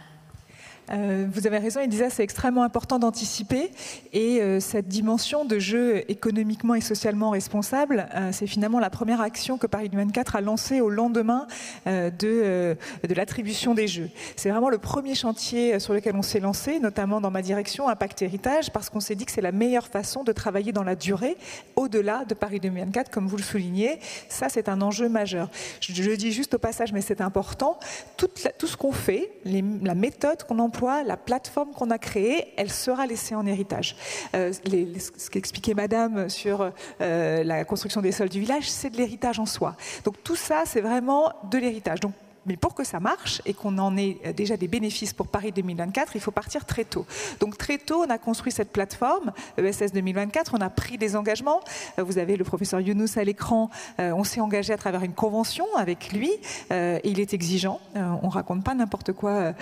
Vous avez raison, Elisa, c'est extrêmement important d'anticiper et cette dimension de jeu économiquement et socialement responsable, c'est finalement la première action que Paris 2024 a lancée au lendemain de l'attribution des jeux. C'est vraiment le premier chantier sur lequel on s'est lancé, notamment dans ma direction, Impact Héritage, parce qu'on s'est dit que c'est la meilleure façon de travailler dans la durée, au-delà de Paris 2024, comme vous le soulignez. Ça, c'est un enjeu majeur. Je le dis juste au passage, mais c'est important. Tout ce qu'on fait, la méthode qu'on emploie, la plateforme qu'on a créée, elle sera laissée en héritage. Ce qu'expliquait Madame sur la construction des sols du village, c'est de l'héritage en soi. Donc tout ça, c'est vraiment de l'héritage. Mais pour que ça marche et qu'on en ait déjà des bénéfices pour Paris 2024, il faut partir très tôt. Donc très tôt, on a construit cette plateforme ESS 2024, on a pris des engagements. Vous avez le professeur Younous à l'écran, on s'est engagé à travers une convention avec lui. Il est exigeant, on ne raconte pas n'importe quoi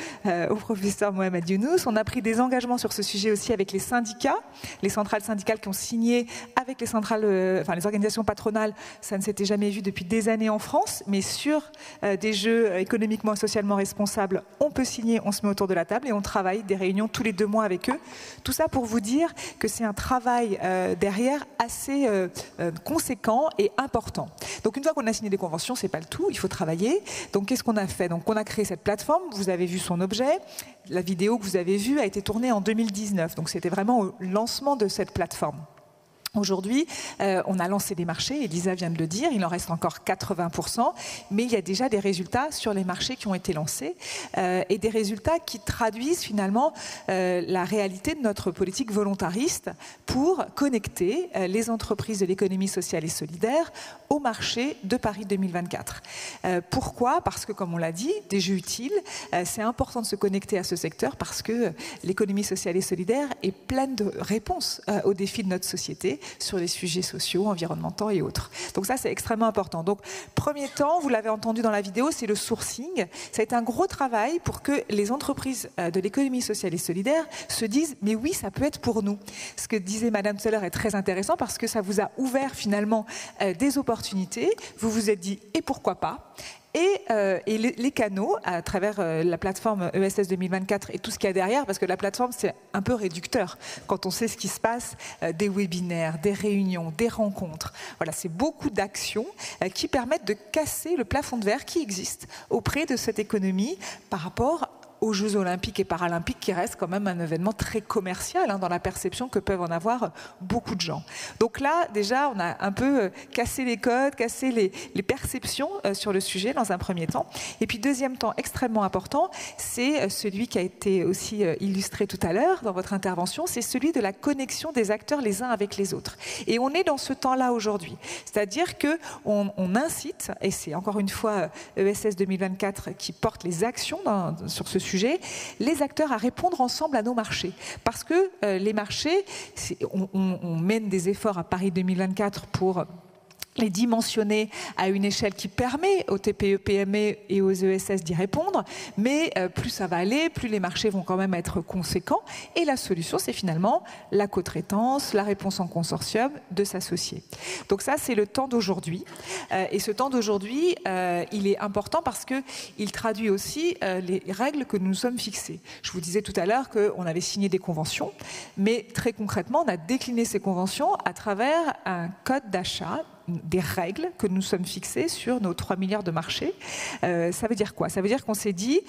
au professeur Mohamed Younous. On a pris des engagements sur ce sujet aussi avec les syndicats, les centrales syndicales qui ont signé avec les centrales, les organisations patronales. Ça ne s'était jamais vu depuis des années en France, mais sur des jeux économiquement et socialement responsables, on peut signer, on se met autour de la table et on travaille des réunions tous les 2 mois avec eux. Tout ça pour vous dire que c'est un travail derrière assez conséquent et important. Donc une fois qu'on a signé des conventions, c'est pas le tout, il faut travailler. Donc qu'est-ce qu'on a fait ? Donc on a créé cette plateforme, vous avez vu son objet. La vidéo que vous avez vue a été tournée en 2019, donc c'était vraiment au lancement de cette plateforme. Aujourd'hui, on a lancé des marchés, Elisa vient de le dire, il en reste encore 80%, mais il y a déjà des résultats sur les marchés qui ont été lancés et des résultats qui traduisent finalement la réalité de notre politique volontariste pour connecter les entreprises de l'économie sociale et solidaire au marché de Paris 2024. Pourquoi ? Parce que, comme on l'a dit, des jeux utiles, c'est important de se connecter à ce secteur parce que l'économie sociale et solidaire est pleine de réponses aux défis de notre société, sur les sujets sociaux, environnementaux et autres. Donc ça, c'est extrêmement important. Donc, premier temps, vous l'avez entendu dans la vidéo, c'est le sourcing. Ça a été un gros travail pour que les entreprises de l'économie sociale et solidaire se disent « mais oui, ça peut être pour nous ». Ce que disait Madame tout à l'heure est très intéressant parce que ça vous a ouvert finalement des opportunités. Vous vous êtes dit « et pourquoi pas ?» Et les canaux, à travers la plateforme ESS 2024 et tout ce qu'il y a derrière, parce que la plateforme, c'est un peu réducteur quand on sait ce qui se passe, des webinaires, des réunions, des rencontres. Voilà, c'est beaucoup d'actions qui permettent de casser le plafond de verre qui existe auprès de cette économie par rapport aux Jeux olympiques et paralympiques qui restent quand même un événement très commercial dans la perception que peuvent en avoir beaucoup de gens. Donc là, déjà, on a un peu cassé les codes, cassé les perceptions sur le sujet dans un premier temps. Et puis deuxième temps extrêmement important, c'est celui qui a été aussi illustré tout à l'heure dans votre intervention, c'est celui de la connexion des acteurs les uns avec les autres. Et on est dans ce temps-là aujourd'hui. C'est-à-dire qu'on incite, et c'est encore une fois ESS 2024 qui porte les actions sur ce sujet, les acteurs à répondre ensemble à nos marchés. Parce que les marchés, on mène des efforts à Paris 2024 pour les dimensionner à une échelle qui permet aux TPE, PME et aux ESS d'y répondre, mais plus ça va aller, plus les marchés vont quand même être conséquents. Et la solution, c'est finalement la co-traitance, la réponse en consortium, de s'associer. Donc ça, c'est le temps d'aujourd'hui. Et ce temps d'aujourd'hui, il est important parce qu'il traduit aussi les règles que nous nous sommes fixées. Je vous disais tout à l'heure qu'on avait signé des conventions, mais très concrètement, on a décliné ces conventions à travers un code d'achat, des règles que nous sommes fixées sur nos 3 milliards de marchés. Ça veut dire quoi? Ça veut dire qu'on s'est dit,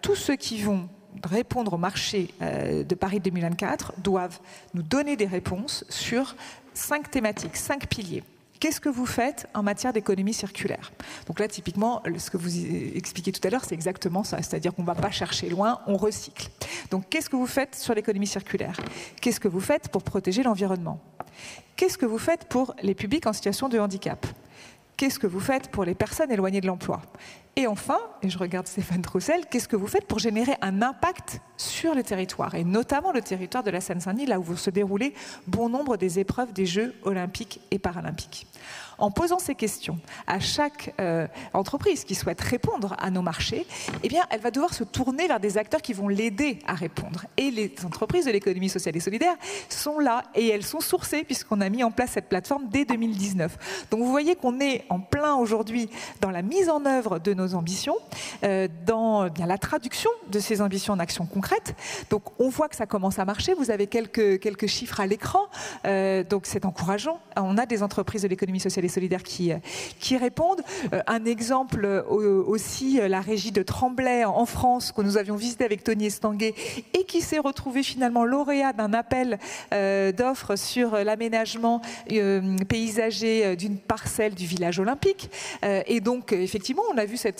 tous ceux qui vont répondre au marché de Paris 2024 doivent nous donner des réponses sur 5 thématiques, 5 piliers. Qu'est-ce que vous faites en matière d'économie circulaire? Donc là, typiquement, ce que vous expliquez tout à l'heure, c'est exactement ça. C'est-à-dire qu'on ne va pas chercher loin, on recycle. Donc qu'est-ce que vous faites sur l'économie circulaire? Qu'est-ce que vous faites pour protéger l'environnement? Qu'est-ce que vous faites pour les publics en situation de handicap? Qu'est-ce que vous faites pour les personnes éloignées de l'emploi? Et enfin, et je regarde Stéphane Troussel, qu'est-ce que vous faites pour générer un impact sur le territoire, et notamment le territoire de la Seine-Saint-Denis, là où vont se dérouler bon nombre des épreuves des Jeux olympiques et paralympiques? En posant ces questions à chaque entreprise qui souhaite répondre à nos marchés, eh bien, elle va devoir se tourner vers des acteurs qui vont l'aider à répondre. Et les entreprises de l'économie sociale et solidaire sont là, et elles sont sourcées, puisqu'on a mis en place cette plateforme dès 2019. Donc vous voyez qu'on est en plein aujourd'hui dans la mise en œuvre de nos ambitions, dans bien la traduction de ces ambitions en actions concrètes. Donc on voit que ça commence à marcher. Vous avez quelques chiffres à l'écran, donc c'est encourageant. On a des entreprises de l'économie sociale et solidaire qui répondent. Un exemple aussi, la régie de Tremblay en France, que nous avions visité avec Tony Estanguet et qui s'est retrouvée finalement lauréat d'un appel d'offres sur l'aménagement paysager d'une parcelle du village olympique. Et donc, effectivement, on a vu cette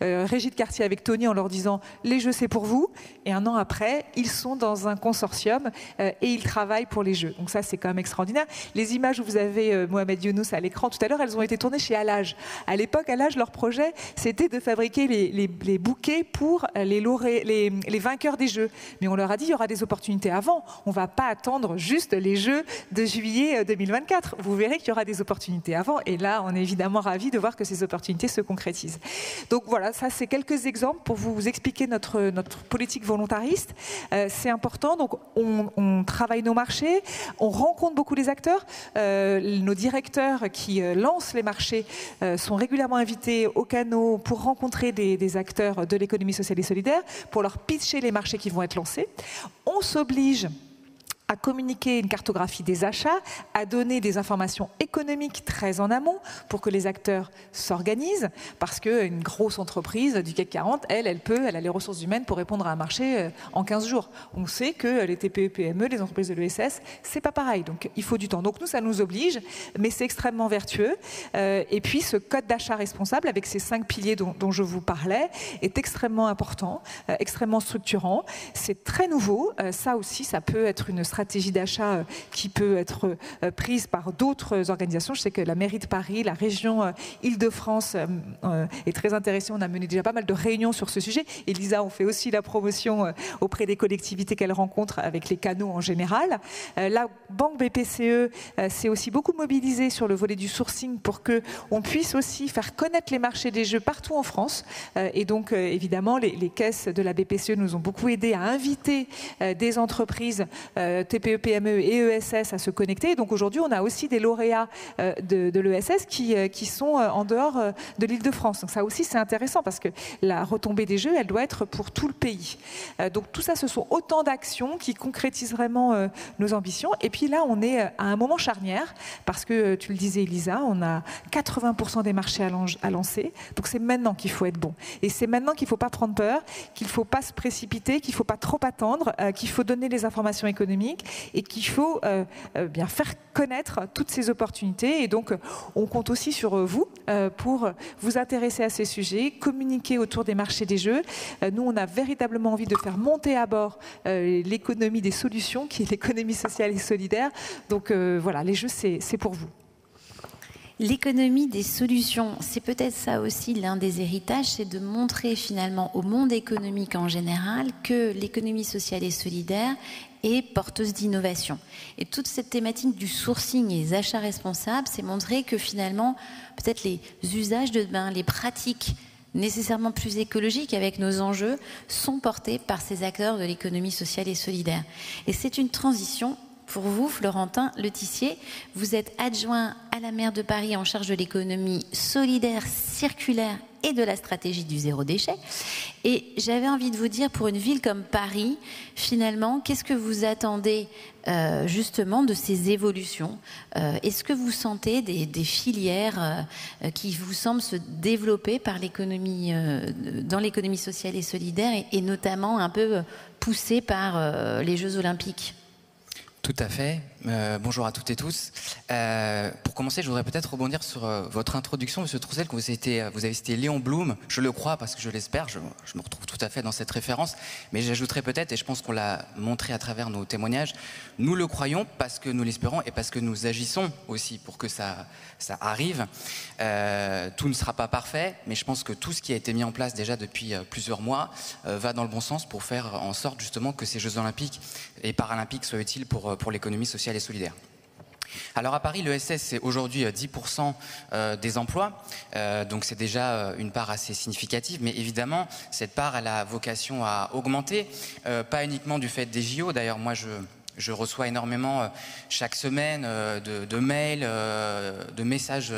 régie de quartier avec Tony en leur disant « les Jeux, c'est pour vous ». Et un an après, ils sont dans un consortium et ils travaillent pour les Jeux. Donc ça, c'est quand même extraordinaire. Les images où vous avez Mohamed Younous à l'écran tout à l'heure, elles ont été tournées chez Allage. À l'époque, Allage, leur projet, c'était de fabriquer les bouquets pour les vainqueurs des Jeux. Mais on leur a dit, il y aura des opportunités avant. On ne va pas attendre juste les Jeux de juillet 2024. Vous verrez qu'il y aura des opportunités avant. Et là, on est évidemment ravis de voir que ces opportunités se concrétisent. Donc voilà, ça, c'est quelques exemples pour vous expliquer notre politique volontariste. C'est important. Donc, on travaille nos marchés, on rencontre beaucoup les acteurs. Nos directeurs qui lancent les marchés sont régulièrement invités au canot pour rencontrer des acteurs de l'économie sociale et solidaire, pour leur pitcher les marchés qui vont être lancés. On s'oblige à communiquer une cartographie des achats, à donner des informations économiques très en amont pour que les acteurs s'organisent, parce qu'une grosse entreprise du CAC 40, elle a les ressources humaines pour répondre à un marché en 15 jours. On sait que les TPE, PME, les entreprises de l'ESS, c'est pas pareil, donc il faut du temps. Donc nous, ça nous oblige, mais c'est extrêmement vertueux. Et puis ce code d'achat responsable, avec ces 5 piliers dont je vous parlais, est extrêmement important, extrêmement structurant. C'est très nouveau. Ça aussi, ça peut être une stratégie d'achat qui peut être prise par d'autres organisations. Je sais que la mairie de Paris, la région Île-de-France est très intéressée. On a mené déjà pas mal de réunions sur ce sujet. Et Lisa, on fait aussi la promotion auprès des collectivités qu'elle rencontre avec les canaux en général. La banque BPCE s'est aussi beaucoup mobilisée sur le volet du sourcing pour qu'on puisse aussi faire connaître les marchés des jeux partout en France. Et donc, évidemment, les caisses de la BPCE nous ont beaucoup aidé à inviter des entreprises TPE, PME et ESS à se connecter. Donc aujourd'hui, on a aussi des lauréats de l'ESS qui sont en dehors de l'Île-de-France. Donc ça aussi, c'est intéressant parce que la retombée des Jeux, elle doit être pour tout le pays. Donc tout ça, ce sont autant d'actions qui concrétisent vraiment nos ambitions. Et puis là, on est à un moment charnière parce que, tu le disais, Elisa, on a 80% des marchés à lancer. Donc c'est maintenant qu'il faut être bon. Et c'est maintenant qu'il ne faut pas prendre peur, qu'il ne faut pas se précipiter, qu'il ne faut pas trop attendre, qu'il faut donner les informations économiques et qu'il faut bien faire connaître toutes ces opportunités. Et donc, on compte aussi sur vous pour vous intéresser à ces sujets, communiquer autour des marchés des jeux. Nous, on a véritablement envie de faire monter à bord l'économie des solutions, qui est l'économie sociale et solidaire. Donc voilà, les jeux, c'est pour vous. L'économie des solutions, c'est peut-être ça aussi l'un des héritages, c'est de montrer finalement au monde économique en général que l'économie sociale et solidaire est porteuse d'innovation. Et toute cette thématique du sourcing et des achats responsables, c'est montrer que finalement, peut-être les usages de demain, les pratiques nécessairement plus écologiques avec nos enjeux, sont portés par ces acteurs de l'économie sociale et solidaire. Et c'est une transition. Pour vous, Florentin Letissier, vous êtes adjoint à la maire de Paris en charge de l'économie solidaire, circulaire et de la stratégie du zéro déchet. Et j'avais envie de vous dire, pour une ville comme Paris, finalement, qu'est-ce que vous attendez justement de ces évolutions? Est-ce que vous sentez des filières qui vous semblent se développer par l'économie, dans l'économie sociale et solidaire et notamment un peu poussées par les Jeux Olympiques? Tout à fait. Bonjour à toutes et tous. Pour commencer, je voudrais peut-être rebondir sur votre introduction, Monsieur Troussel, que vous avez cité Léon Blum. Je le crois parce que je l'espère, je me retrouve tout à fait dans cette référence. Mais j'ajouterais peut-être, et je pense qu'on l'a montré à travers nos témoignages, nous le croyons parce que nous l'espérons et parce que nous agissons aussi pour que ça arrive. Tout ne sera pas parfait, mais je pense que tout ce qui a été mis en place déjà depuis plusieurs mois va dans le bon sens pour faire en sorte justement que ces Jeux Olympiques et Paralympiques soient utiles pour l'économie sociale et solidaire. Alors à Paris, l'ESS, c'est aujourd'hui 10% des emplois, donc c'est déjà une part assez significative, mais évidemment, cette part, elle a vocation à augmenter, pas uniquement du fait des JO. D'ailleurs, moi, je reçois énormément chaque semaine de mails, de messages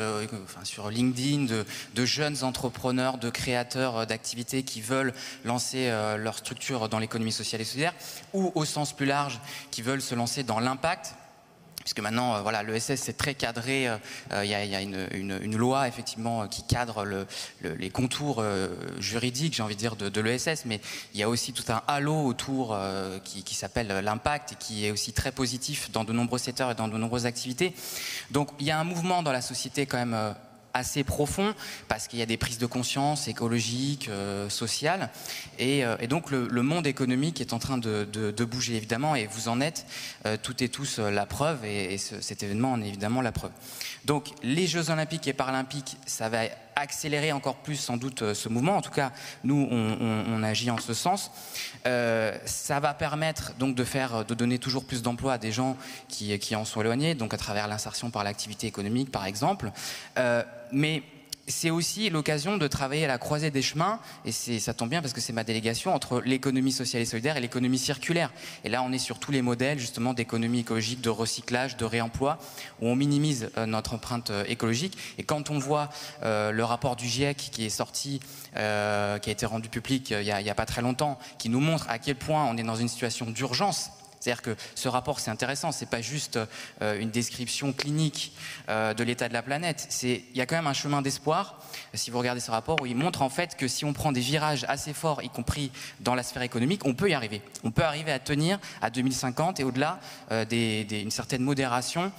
sur LinkedIn, de jeunes entrepreneurs, de créateurs d'activités qui veulent lancer leur structure dans l'économie sociale et solidaire, ou au sens plus large, qui veulent se lancer dans l'impact. Puisque maintenant, voilà, l'ESS c'est très cadré, il y a une loi effectivement qui cadre les contours juridiques, j'ai envie de dire, de l'ESS, mais il y a aussi tout un halo autour qui s'appelle l'impact et qui est aussi très positif dans de nombreux secteurs et dans de nombreuses activités. Donc il y a un mouvement dans la société quand même assez profond, parce qu'il y a des prises de conscience écologiques, sociales, et donc le monde économique est en train de bouger évidemment, et vous en êtes toutes et tous la preuve, et cet événement en est évidemment la preuve. Donc les Jeux Olympiques et Paralympiques, ça va accélérer encore plus sans doute ce mouvement. En tout cas, nous on agit en ce sens. Ça va permettre donc de donner toujours plus d'emplois à des gens qui en sont éloignés, donc à travers l'insertion par l'activité économique par exemple. Mais c'est aussi l'occasion de travailler à la croisée des chemins, et ça tombe bien parce que c'est ma délégation, entre l'économie sociale et solidaire et l'économie circulaire. Et là, on est sur tous les modèles justement d'économie écologique, de recyclage, de réemploi, où on minimise notre empreinte écologique. Et quand on voit le rapport du GIEC qui est sorti, qui a été rendu public il y a pas très longtemps, qui nous montre à quel point on est dans une situation d'urgence. C'est-à-dire que ce rapport, c'est intéressant, c'est pas juste une description clinique de l'état de la planète. Il y a quand même un chemin d'espoir, si vous regardez ce rapport, où il montre en fait que si on prend des virages assez forts, y compris dans la sphère économique, on peut y arriver. On peut arriver à tenir à 2050 et au-delà une certaine modération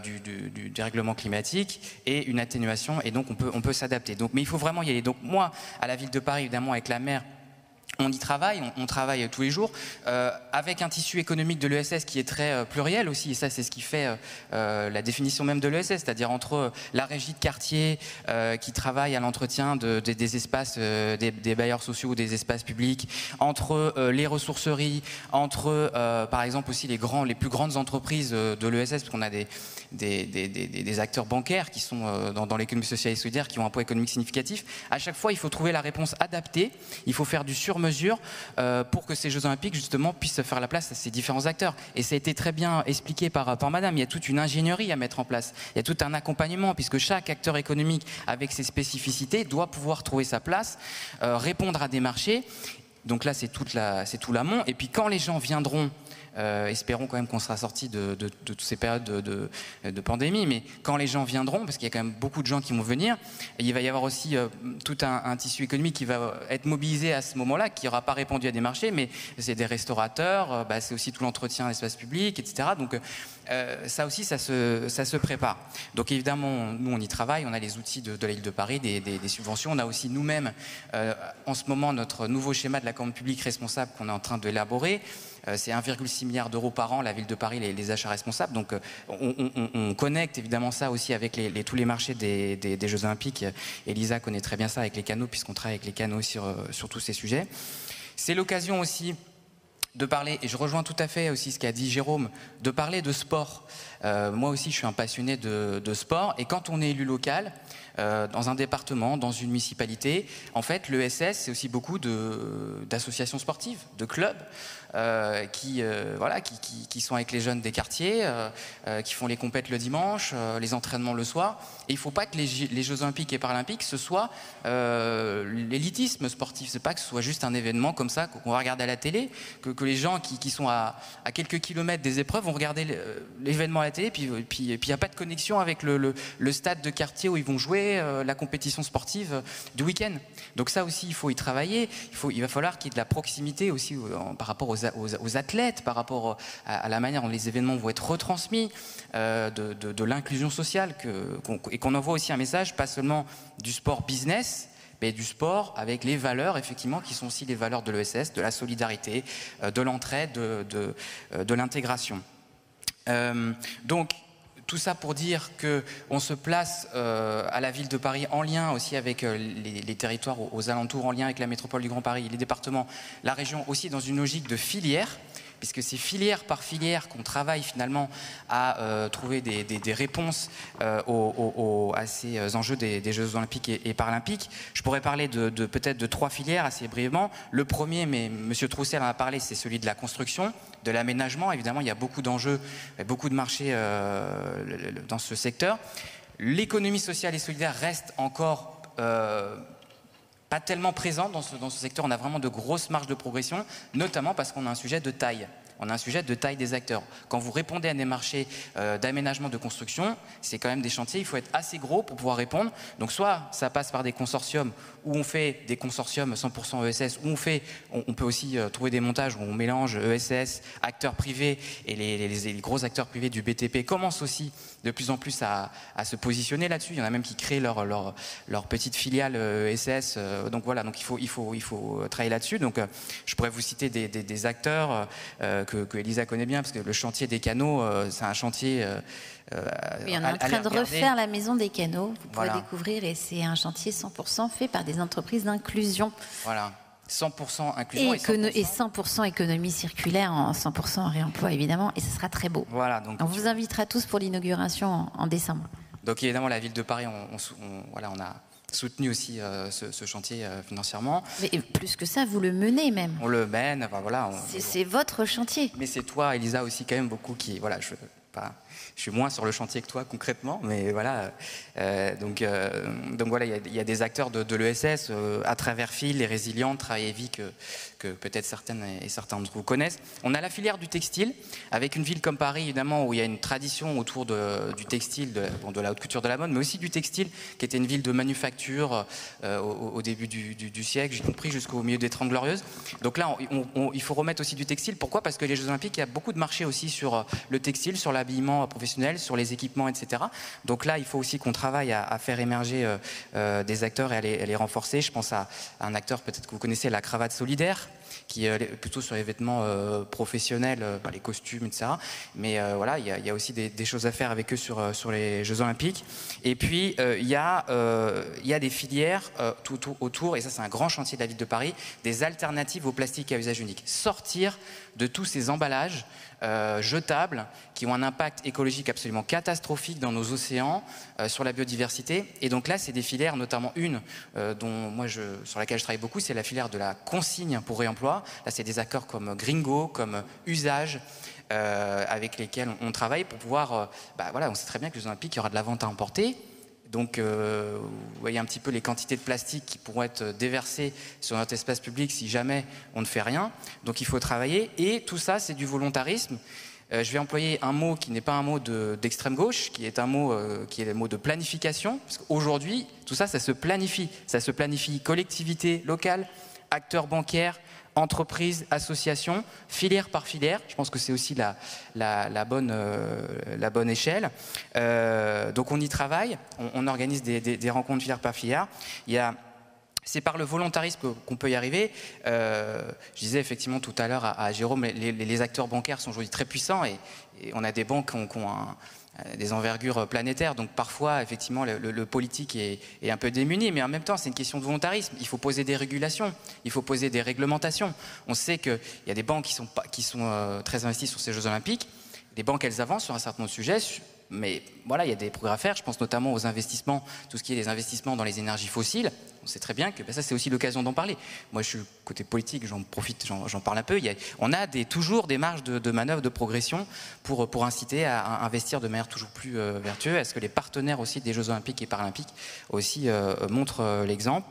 du dérèglement climatique et une atténuation, et donc on peut s'adapter. Mais il faut vraiment y aller. Donc moi, à la ville de Paris, évidemment, avec la maire, on y travaille, on travaille tous les jours, avec un tissu économique de l'ESS qui est très pluriel aussi, et ça c'est ce qui fait la définition même de l'ESS, c'est-à-dire entre la régie de quartier qui travaille à l'entretien des espaces, des bailleurs sociaux ou des espaces publics, entre les ressourceries, entre par exemple aussi les plus grandes entreprises de l'ESS, parce qu'on a des acteurs bancaires qui sont dans l'économie sociale et solidaire, qui ont un poids économique significatif. À chaque fois, il faut trouver la réponse adaptée, il faut faire du sur-mesure, sur-mesure pour que ces Jeux Olympiques, justement, puissent faire la place à ces différents acteurs. Et ça a été très bien expliqué par Madame. Il y a toute une ingénierie à mettre en place. Il y a tout un accompagnement, puisque chaque acteur économique, avec ses spécificités, doit pouvoir trouver sa place, répondre à des marchés. Donc là, c'est tout l'amont. Et puis quand les gens viendront, espérons quand même qu'on sera sorti de toutes ces périodes de pandémie, mais quand les gens viendront, parce qu'il y a quand même beaucoup de gens qui vont venir, il va y avoir aussi tout un tissu économique qui va être mobilisé à ce moment-là, qui n'aura pas répondu à des marchés, mais c'est des restaurateurs, c'est aussi tout l'entretien de l'espace public, etc. Donc ça aussi, ça se prépare. Donc évidemment, nous on y travaille, on a les outils de la Ville de Paris, des subventions. On a aussi nous-mêmes, en ce moment, notre nouveau schéma de la commande publique responsable qu'on est en train d'élaborer. C'est 1,6 milliard d'euros par an, la Ville de Paris, les achats responsables. Donc on connecte évidemment ça aussi avec tous les marchés des Jeux Olympiques. Elisa connaît très bien ça avec les canaux, puisqu'on travaille avec les canaux sur tous ces sujets. C'est l'occasion aussi de parler, et je rejoins tout à fait aussi ce qu'a dit Jérôme, de parler de sport. Moi aussi, je suis un passionné de sport, et quand on est élu local, dans un département, dans une municipalité, en fait, l'ESS, c'est aussi beaucoup d'associations sportives, de clubs, qui sont avec les jeunes des quartiers, qui font les compètes le dimanche, les entraînements le soir. Et il ne faut pas que les Jeux Olympiques et Paralympiques, ce soit l'élitisme sportif. C'est pas que ce soit juste un événement comme ça qu'on va regarder à la télé, que les gens qui sont à quelques kilomètres des épreuves vont regarder l'événement à la télé, puis il n'y a pas de connexion avec le stade de quartier où ils vont jouer la compétition sportive du week-end. Donc ça aussi, il faut y travailler. Il va falloir qu'il y ait de la proximité aussi par rapport aux athlètes, par rapport à la manière dont les événements vont être retransmis, de l'inclusion sociale, et qu'on envoie aussi un message, pas seulement du sport business, mais du sport avec les valeurs, effectivement, qui sont aussi les valeurs de l'ESS, de la solidarité, de l'entraide, de l'intégration. Donc, tout ça pour dire qu'on se place à la Ville de Paris en lien aussi avec les territoires aux alentours, en lien avec la métropole du Grand Paris, les départements, la région aussi dans une logique de filière, puisque c'est filière par filière qu'on travaille finalement à trouver des réponses à ces enjeux des Jeux Olympiques et Paralympiques. Je pourrais parler peut-être de 3 filières assez brièvement. Le premier, mais M. Troussel en a parlé, c'est celui de la construction, de l'aménagement. Évidemment, il y a beaucoup d'enjeux, beaucoup de marchés dans ce secteur. L'économie sociale et solidaire reste encore pas tellement présente dans ce secteur. On a vraiment de grosses marges de progression, notamment parce qu'on a un sujet de taille. On a un sujet de taille des acteurs. Quand vous répondez à des marchés d'aménagement, de construction, c'est quand même des chantiers, il faut être assez gros pour pouvoir répondre. Donc soit ça passe par des consortiums où on fait des consortiums 100% ESS, où on peut aussi trouver des montages où on mélange ESS, acteurs privés, et les gros acteurs privés du BTP commencent aussi de plus en plus à se positionner là-dessus. Il y en a même qui créent leur petite filiale ESS. Donc voilà, donc il faut travailler là-dessus. Donc je pourrais vous citer des acteurs que Elisa connaît bien, parce que le chantier des canaux, c'est un chantier... Oui, on est en train de refaire la maison des canaux, vous pouvez découvrir, et c'est un chantier 100% fait par des entreprises d'inclusion. Voilà, 100% inclusion et 100% économie circulaire, en 100% réemploi évidemment, et ce sera très beau. Voilà, donc on vous invitera tous pour l'inauguration en décembre. Donc évidemment, la Ville de Paris, on a soutenu aussi ce chantier financièrement. Mais plus que ça, vous le menez même. On le mène, enfin, voilà. C'est votre chantier. Mais c'est toi, Elisa, aussi quand même beaucoup qui... Voilà, je suis moins sur le chantier que toi concrètement, mais voilà. Donc voilà, il y a des acteurs de l'ESS à travers Fil, les Résilientes, Travail et Vie que peut-être certaines et certains d'entre vous connaissent. On a la filière du textile, avec une ville comme Paris, évidemment, où il y a une tradition autour du textile, de la haute couture, de la mode, mais aussi du textile, qui était une ville de manufacture au début du siècle, j'ai compris, jusqu'au milieu des 30 Glorieuses. Donc là, il faut remettre aussi du textile. Pourquoi ? Parce que les Jeux Olympiques, il y a beaucoup de marchés aussi sur le textile, sur l'habillement professionnel, sur les équipements, etc. Donc là, il faut aussi qu'on travaille à faire émerger des acteurs et à les renforcer. Je pense à un acteur peut-être que vous connaissez, la Cravate Solidaire, qui est plutôt sur les vêtements professionnels, les costumes, etc. Mais voilà, il y a aussi des choses à faire avec eux sur les Jeux Olympiques. Et puis, il y a des filières tout autour, et ça c'est un grand chantier de la Ville de Paris, des alternatives au plastique à usage unique. Sortir de tous ces emballages jetables qui ont un impact écologique écologiques absolument catastrophiques dans nos océans, sur la biodiversité. Et donc là, c'est des filières, notamment une sur laquelle je travaille beaucoup, c'est la filière de la consigne pour réemploi. Là, c'est des accords comme Gringo, comme Usage, avec lesquels on travaille pour pouvoir... on sait très bien que les Jeux Olympiques, il y aura de la vente à emporter. Donc, vous voyez un petit peu les quantités de plastique qui pourront être déversées sur notre espace public si jamais on ne fait rien. Donc, il faut travailler. Et tout ça, c'est du volontarisme. Je vais employer un mot qui n'est pas un mot d'extrême gauche, qui est un mot qui est le mot de planification. Parce qu'aujourd'hui, tout ça, ça se planifie. Ça se planifie collectivité locale, acteurs bancaires, entreprises, associations, filière par filière. Je pense que c'est aussi la bonne échelle. Donc on y travaille, on organise des rencontres filière par filière. C'est par le volontarisme qu'on peut y arriver. Je disais effectivement tout à l'heure à Jérôme, les acteurs bancaires sont aujourd'hui très puissants et on a des banques qui ont des envergures planétaires. Donc parfois, effectivement, le politique est un peu démuni, mais en même temps, c'est une question de volontarisme. Il faut poser des régulations, il faut poser des réglementations. On sait qu'il y a des banques qui sont très investies sur ces Jeux Olympiques. Les banques, elles avancent sur un certain nombre de sujets, mais voilà, il y a des progrès à faire. Je pense notamment aux investissements, tout ce qui est les investissements dans les énergies fossiles. On sait très bien que ça, c'est aussi l'occasion d'en parler. Moi, je suis côté politique, j'en profite, j'en parle un peu. On a toujours des marges de manœuvre, de progression pour inciter à investir de manière toujours plus vertueuse. Est-ce que les partenaires aussi des Jeux Olympiques et Paralympiques aussi montrent l'exemple?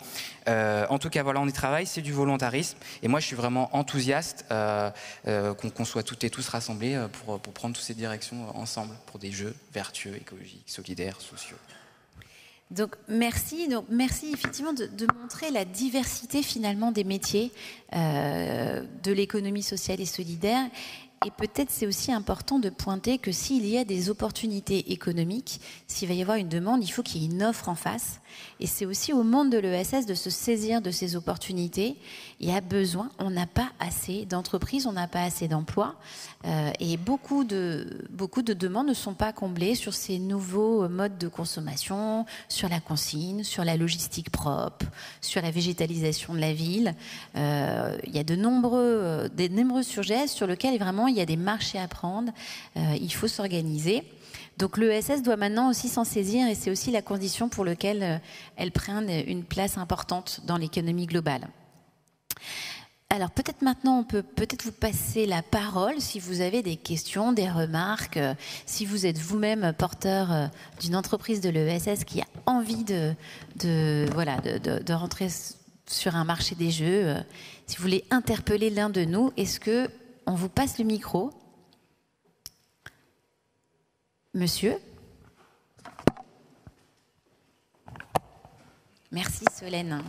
En tout cas, voilà, on y travaille, c'est du volontarisme. Et moi, je suis vraiment enthousiaste qu'on soit toutes et tous rassemblés pour prendre toutes ces directions ensemble pour des Jeux vertueux, écologiques, solidaires, sociaux. Donc merci effectivement de montrer la diversité finalement des métiers de l'économie sociale et solidaire. Et peut-être c'est aussi important de pointer que s'il y a des opportunités économiques, s'il va y avoir une demande, il faut qu'il y ait une offre en face. Et c'est aussi au monde de l'ESS de se saisir de ces opportunités. Il y a besoin, on n'a pas assez d'entreprises, on n'a pas assez d'emplois. Et beaucoup de demandes ne sont pas comblées sur ces nouveaux modes de consommation, sur la consigne, sur la logistique propre, sur la végétalisation de la ville. Il y a de nombreux sujets sur lesquels vraiment il y a des marchés à prendre. Il faut s'organiser. Donc l'ESS doit maintenant aussi s'en saisir et c'est aussi la condition pour laquelle elle prenne une place importante dans l'économie globale. Alors peut-être maintenant on peut peut-être vous passer la parole si vous avez des questions, des remarques, si vous êtes vous-même porteur d'une entreprise de l'ESS qui a envie de rentrer sur un marché des jeux, si vous voulez interpeller l'un de nous, est-ce que on vous passe le micro? Monsieur? Merci Solène.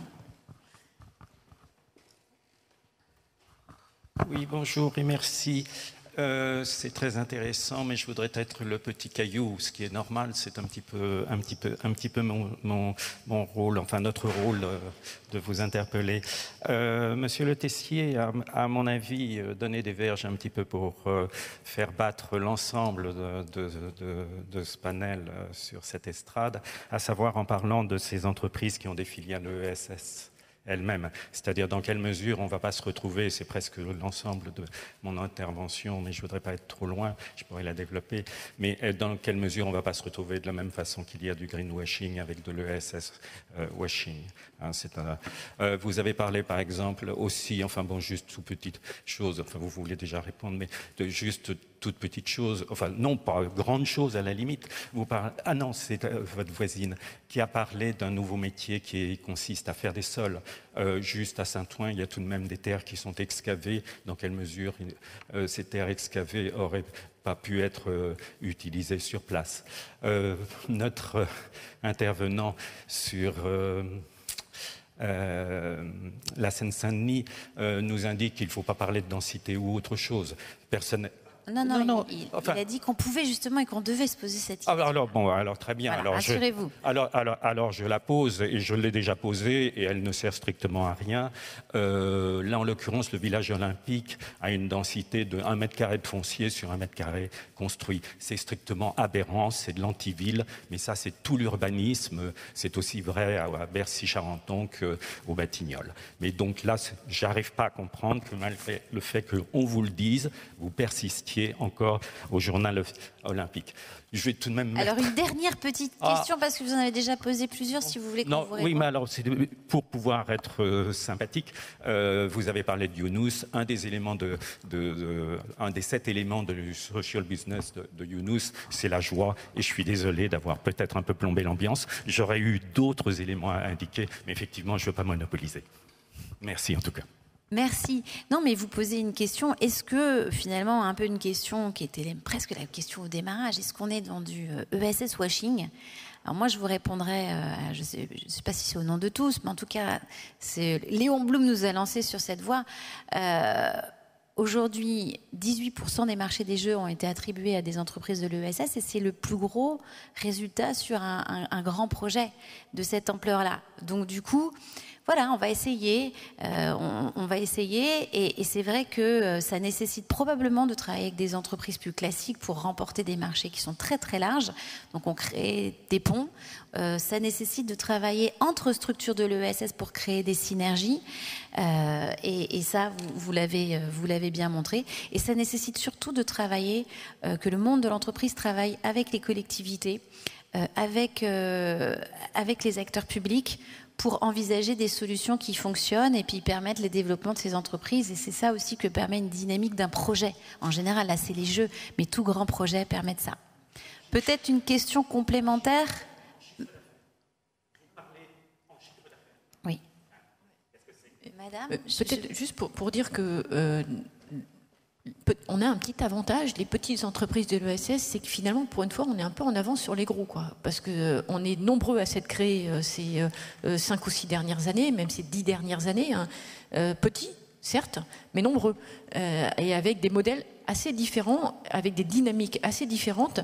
Oui, bonjour et merci. C'est très intéressant, mais je voudrais être le petit caillou, ce qui est normal. C'est un petit peu mon rôle, enfin notre rôle de vous interpeller. Monsieur Le Tessier a, à mon avis, donné des verges un petit peu pour faire battre l'ensemble de ce panel sur cette estrade, à savoir en parlant de ces entreprises qui ont des filiales ESS. Elle-même, c'est-à-dire dans quelle mesure on ne va pas se retrouver, c'est presque l'ensemble de mon intervention, mais je ne voudrais pas être trop loin, je pourrais la développer, mais dans quelle mesure on ne va pas se retrouver de la même façon qu'il y a du greenwashing avec de l'ESS washing. Hein, vous avez parlé par exemple aussi, enfin bon, juste toute petite chose, enfin vous voulez déjà répondre, mais de juste toute petite chose, enfin non pas grande chose à la limite, vous parlez, ah non, c'est votre voisine qui a parlé d'un nouveau métier qui consiste à faire des sols. Juste à Saint-Ouen, il y a tout de même des terres qui sont excavées. Dans quelle mesure ces terres excavées auraient pas pu être utilisées sur place? Notre intervenant sur la Seine-Saint-Denis nous indique qu'il ne faut pas parler de densité ou autre chose. Personne... Non, il a dit qu'on pouvait justement et qu'on devait se poser cette question. Alors très bien. Voilà, rassurez-vous. Alors je la pose et je l'ai déjà posée et elle ne sert strictement à rien. Là, en l'occurrence, le village olympique a une densité de 1 mètre carré de foncier sur 1 mètre carré construit. C'est strictement aberrant, c'est de l'antiville, mais ça, c'est tout l'urbanisme. C'est aussi vrai à Bercy-Charenton qu'au Batignolles. Mais donc là, j'arrive pas à comprendre que malgré le fait qu'on vous le dise, vous persistiez vérifier encore au journal olympique. Je vais tout de même Alors, une dernière petite question, parce que vous en avez déjà posé plusieurs, si vous voulez qu'on vous réponde. Oui, mais alors, pour pouvoir être sympathique, vous avez parlé de Younous. Un des 7 éléments du social business de Younous, c'est la joie. Et je suis désolé d'avoir peut-être un peu plombé l'ambiance. J'aurais eu d'autres éléments à indiquer, mais effectivement, je ne veux pas monopoliser. Merci en tout cas. Merci. Non, mais vous posez une question. Est-ce que, finalement, un peu une question qui était presque la question au démarrage, est-ce qu'on est dans du ESS washing ? Alors moi, je vous répondrai, je sais pas si c'est au nom de tous, mais en tout cas, Léon Blum nous a lancé sur cette voie. Aujourd'hui, 18% des marchés des jeux ont été attribués à des entreprises de l'ESS et c'est le plus gros résultat sur un grand projet de cette ampleur-là. Donc du coup, voilà, on va essayer, et c'est vrai que ça nécessite probablement de travailler avec des entreprises plus classiques pour remporter des marchés qui sont très très larges. Donc on crée des ponts. Ça nécessite de travailler entre structures de l'ESS pour créer des synergies. Et ça, vous l'avez bien montré. Et ça nécessite surtout de travailler, que le monde de l'entreprise travaille avec les collectivités, avec les acteurs publics, pour envisager des solutions qui fonctionnent et puis permettre le développement de ces entreprises. Et c'est ça aussi que permet une dynamique d'un projet. En général, là, c'est les jeux, mais tout grand projet permet de ça. Peut-être une question complémentaire ? Oui. Madame ? Peut-être juste pour dire que... on a un petit avantage, les petites entreprises de l'ESS, c'est que finalement, pour une fois, on est un peu en avance sur les gros, quoi. Parce qu'on est nombreux à s'être créés ces 5 ou 6 dernières années, même ces 10 dernières années, hein, petits, certes, mais nombreux, et avec des modèles assez différents, avec des dynamiques assez différentes.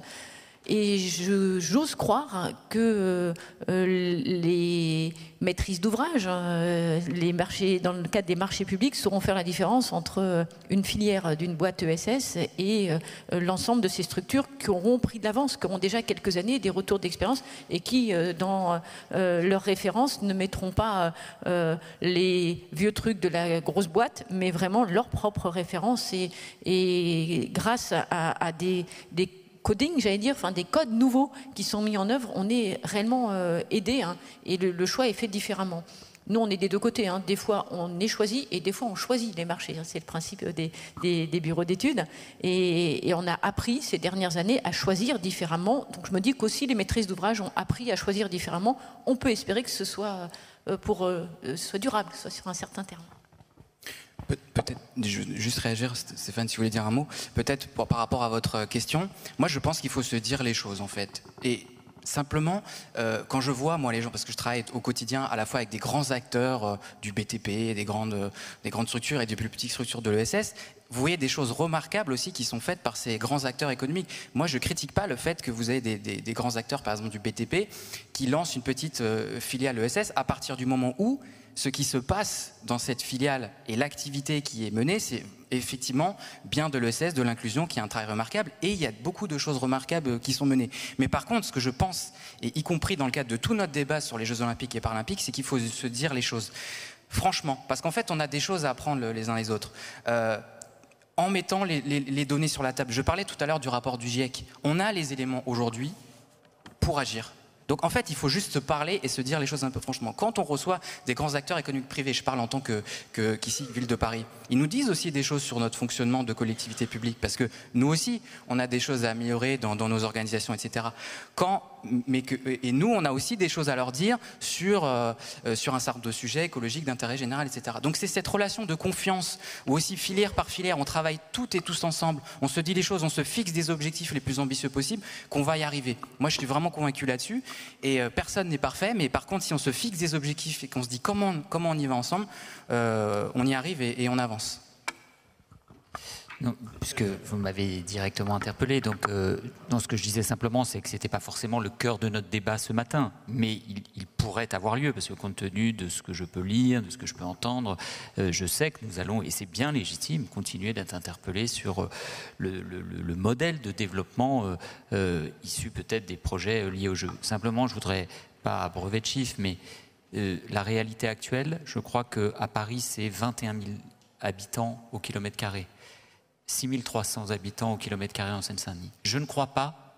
Et j'ose croire que les maîtrises d'ouvrage, les marchés, dans le cadre des marchés publics, sauront faire la différence entre une filière d'une boîte ESS et l'ensemble de ces structures qui auront pris de l'avance, qui auront déjà quelques années des retours d'expérience et qui, dans leurs références, ne mettront pas les vieux trucs de la grosse boîte, mais vraiment leurs propres références et grâce à des coding, j'allais dire, enfin des codes nouveaux qui sont mis en œuvre, on est réellement aidé, hein, et le choix est fait différemment. Nous, on est des deux côtés, hein. Des fois on est choisi et des fois on choisit les marchés, hein. C'est le principe des bureaux d'études et on a appris ces dernières années à choisir différemment. Donc je me dis qu'aussi les maîtrises d'ouvrage ont appris à choisir différemment. On peut espérer que ce soit soit durable, soit sur un certain terme. Peut-être juste réagir, Stéphane, si vous voulez dire un mot. Peut-être par rapport à votre question, moi je pense qu'il faut se dire les choses en fait. Et simplement, quand je vois moi les gens, parce que je travaille au quotidien à la fois avec des grands acteurs du BTP, des grandes structures et des plus petites structures de l'ESS, vous voyez des choses remarquables aussi qui sont faites par ces grands acteurs économiques. Moi, je ne critique pas le fait que vous avez des grands acteurs, par exemple du BTP, qui lancent une petite filiale ESS à partir du moment où ce qui se passe dans cette filiale et l'activité qui est menée, c'est effectivement bien de l'ESS, de l'inclusion, qui est un travail remarquable. Et il y a beaucoup de choses remarquables qui sont menées. Mais par contre, ce que je pense, et y compris dans le cadre de tout notre débat sur les Jeux Olympiques et Paralympiques, c'est qu'il faut se dire les choses. Franchement, parce qu'en fait, on a des choses à apprendre les uns les autres. En mettant les données sur la table. Je parlais tout à l'heure du rapport du GIEC. On a les éléments aujourd'hui pour agir. Donc en fait, il faut juste se parler et se dire les choses un peu franchement. Quand on reçoit des grands acteurs économiques privés, je parle en tant qu'ici, Ville de Paris, ils nous disent aussi des choses sur notre fonctionnement de collectivité publique, parce que nous aussi, on a des choses à améliorer dans nos organisations, etc. Et nous, on a aussi des choses à leur dire sur un certain nombre de sujets écologiques, d'intérêt général, etc. Donc c'est cette relation de confiance, où aussi filière par filière, on travaille toutes et tous ensemble, on se dit les choses, on se fixe des objectifs les plus ambitieux possibles, qu'on va y arriver. Moi, je suis vraiment convaincu là-dessus. Et personne n'est parfait, mais par contre, si on se fixe des objectifs et qu'on se dit comment on y va ensemble, on y arrive et on avance. Non, puisque vous m'avez directement interpellé, donc non, ce que je disais simplement, c'est que ce n'était pas forcément le cœur de notre débat ce matin, mais il pourrait avoir lieu, parce que compte tenu de ce que je peux lire, de ce que je peux entendre, je sais que nous allons, et c'est bien légitime, continuer d'être interpellés sur le modèle de développement issu peut-être des projets liés au jeu. Simplement, je voudrais pas abreuver de chiffres, mais la réalité actuelle, je crois qu'à Paris, c'est 21 000 habitants au kilomètre carré. 6300 habitants au kilomètre carré en Seine-Saint-Denis. Je ne crois pas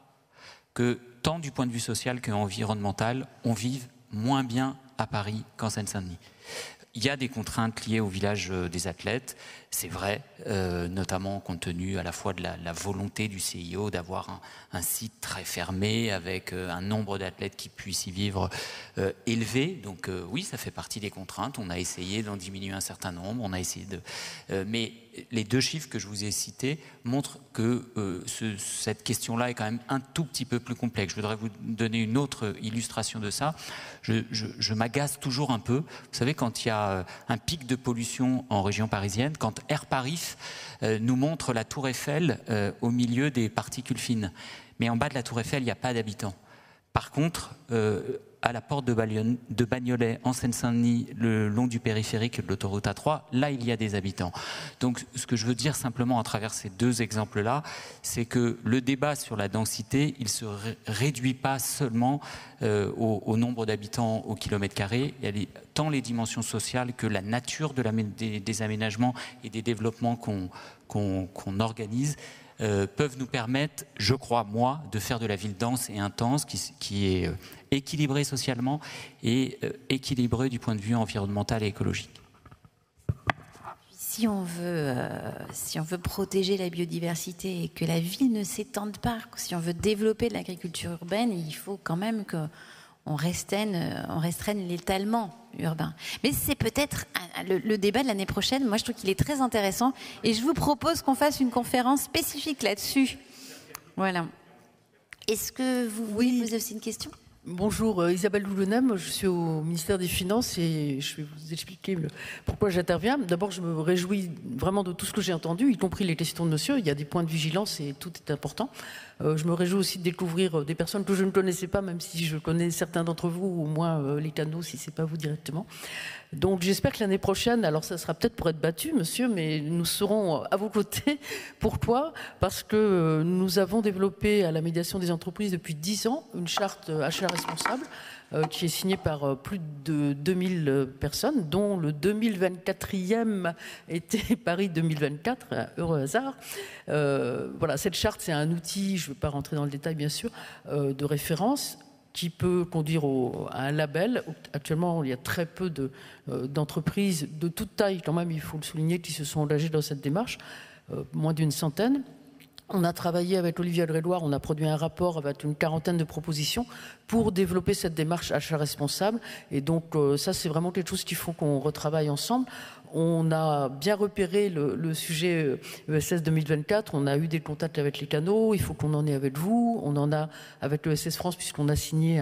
que, tant du point de vue social qu'environnemental, on vive moins bien à Paris qu'en Seine-Saint-Denis. Il y a des contraintes liées au village des athlètes, c'est vrai, notamment compte tenu à la fois de la volonté du CIO d'avoir un site très fermé avec un nombre d'athlètes qui puissent y vivre élevé. Donc oui, ça fait partie des contraintes. On a essayé d'en diminuer un certain nombre. On a essayé mais les 2 chiffres que je vous ai cités montrent que cette question-là est quand même un tout petit peu plus complexe. Je voudrais vous donner une autre illustration de ça. Je m'agace toujours un peu. Vous savez, quand il y a un pic de pollution en région parisienne, quand Air Paris nous montre la Tour Eiffel au milieu des particules fines. Mais en bas de la Tour Eiffel, il n'y a pas d'habitants. Par contre, à la porte de Bagnolet, en Seine-Saint-Denis, le long du périphérique de l'autoroute A3, là, il y a des habitants. Donc, ce que je veux dire simplement à travers ces 2 exemples-là, c'est que le débat sur la densité, il ne se réduit pas seulement au nombre d'habitants au kilomètre carré. Il y a tant les dimensions sociales que la nature des aménagements et des développements qu'on organise peuvent nous permettre, je crois, moi, de faire de la ville dense et intense, qui est équilibrée socialement et équilibrée du point de vue environnemental et écologique. Si on veut protéger la biodiversité et que la ville ne s'étende pas, si on veut développer l'agriculture urbaine, il faut quand même qu'on restreigne l'étalement urbain. Mais c'est peut-être le débat de l'année prochaine. Moi, je trouve qu'il est très intéressant et je vous propose qu'on fasse une conférence spécifique là-dessus. Voilà. Est-ce que vous voulez poser aussi une question ? Bonjour, Isabelle Loulonem, je suis au ministère des Finances et je vais vous expliquer pourquoi j'interviens. D'abord, je me réjouis vraiment de tout ce que j'ai entendu, y compris les questions de monsieur. Il y a des points de vigilance et tout est important. Je me réjouis aussi de découvrir des personnes que je ne connaissais pas, même si je connais certains d'entre vous, ou au moins les canaux, si ce n'est pas vous directement. Donc j'espère que l'année prochaine, alors ça sera peut-être pour être battu, monsieur, mais nous serons à vos côtés. Pourquoi ? Parce que nous avons développé à la médiation des entreprises depuis 10 ans une charte achat responsable qui est signée par plus de 2000 personnes, dont le 2024e était Paris 2024, heureux hasard. Voilà, cette charte, c'est un outil, je ne vais pas rentrer dans le détail bien sûr, de référence, qui peut conduire à un label. Actuellement, il y a très peu d'entreprises de toute taille, quand même, il faut le souligner, qui se sont engagées dans cette démarche, moins d'une centaine. On a travaillé avec Olivier Adréloir, on a produit un rapport avec une 40aine de propositions pour développer cette démarche achat responsable. Et donc, ça, c'est vraiment quelque chose qu'il faut qu'on retravaille ensemble. On a bien repéré le sujet ESS 2024. On a eu des contacts avec les canaux. Il faut qu'on en ait avec vous. On en a avec l'ESS France puisqu'on a signé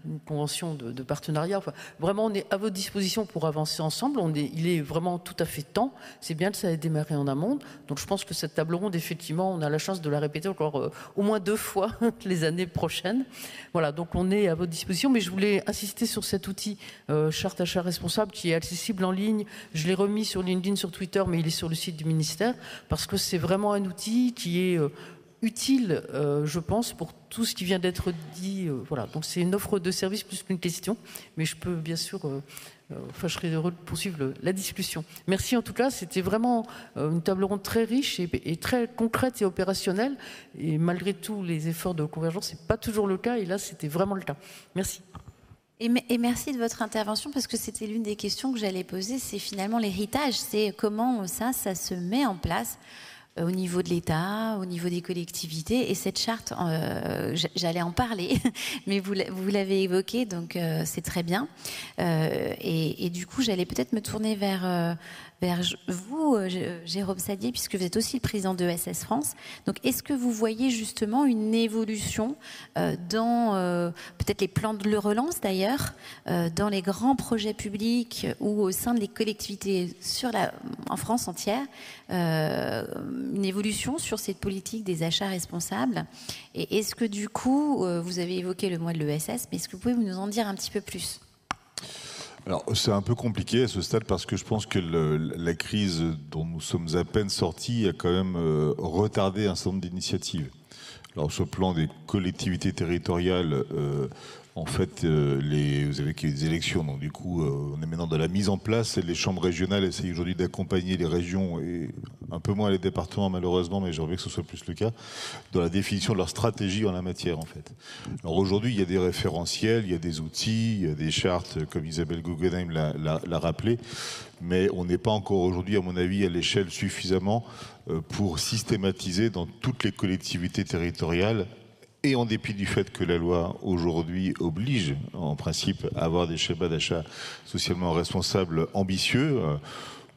une convention de partenariat. Enfin, vraiment, on est à votre disposition pour avancer ensemble. Il est vraiment tout à fait temps. C'est bien que ça ait démarré en amont. Donc, je pense que cette table ronde, effectivement, on a la chance de la répéter encore au moins 2 fois les années prochaines. Voilà, donc on est à votre disposition. Mais je voulais insister sur cet outil charte achat responsable qui est accessible en ligne. Je l'ai remis sur LinkedIn, sur Twitter, mais il est sur le site du ministère, parce que c'est vraiment un outil qui est utile, je pense, pour tout ce qui vient d'être dit. Voilà. Donc c'est une offre de service plus qu'une question, mais je peux bien sûr, je serai heureux de poursuivre la discussion. Merci en tout cas, c'était vraiment une table ronde très riche et très concrète et opérationnelle, et malgré tous les efforts de convergence, c'est pas toujours le cas, et là c'était vraiment le cas. Merci. Et merci de votre intervention, parce que c'était l'une des questions que j'allais poser, c'est finalement l'héritage, c'est comment ça se met en place au niveau de l'État, au niveau des collectivités. Et cette charte, j'allais en parler, mais vous l'avez évoquée, donc c'est très bien. Et du coup, j'allais peut-être me tourner vers vous, Jérôme Sadier, puisque vous êtes aussi le président de ESS France. Donc, est-ce que vous voyez justement une évolution dans peut-être les plans de relance d'ailleurs, dans les grands projets publics ou au sein des collectivités en France entière, une évolution sur cette politique des achats responsables? Et est-ce que du coup, vous avez évoqué le mois de l'ESS, mais est-ce que vous pouvez nous en dire un petit peu plus ? Alors, c'est un peu compliqué à ce stade parce que je pense que la crise dont nous sommes à peine sortis a quand même retardé un certain nombre d'initiatives. Alors, sur le plan des collectivités territoriales, En fait, vous savez qu'il y a eu des élections, donc du coup, on est maintenant dans la mise en place. Et les chambres régionales essayent aujourd'hui d'accompagner les régions et un peu moins les départements, malheureusement, mais j'aimerais que ce soit plus le cas, dans la définition de leur stratégie en la matière, en fait. Alors aujourd'hui, il y a des référentiels, il y a des outils, il y a des chartes, comme Isabelle Guggenheim l'a rappelé, mais on n'est pas encore aujourd'hui, à mon avis, à l'échelle suffisamment pour systématiser dans toutes les collectivités territoriales. Et en dépit du fait que la loi aujourd'hui oblige, en principe, à avoir des schémas d'achat socialement responsables ambitieux,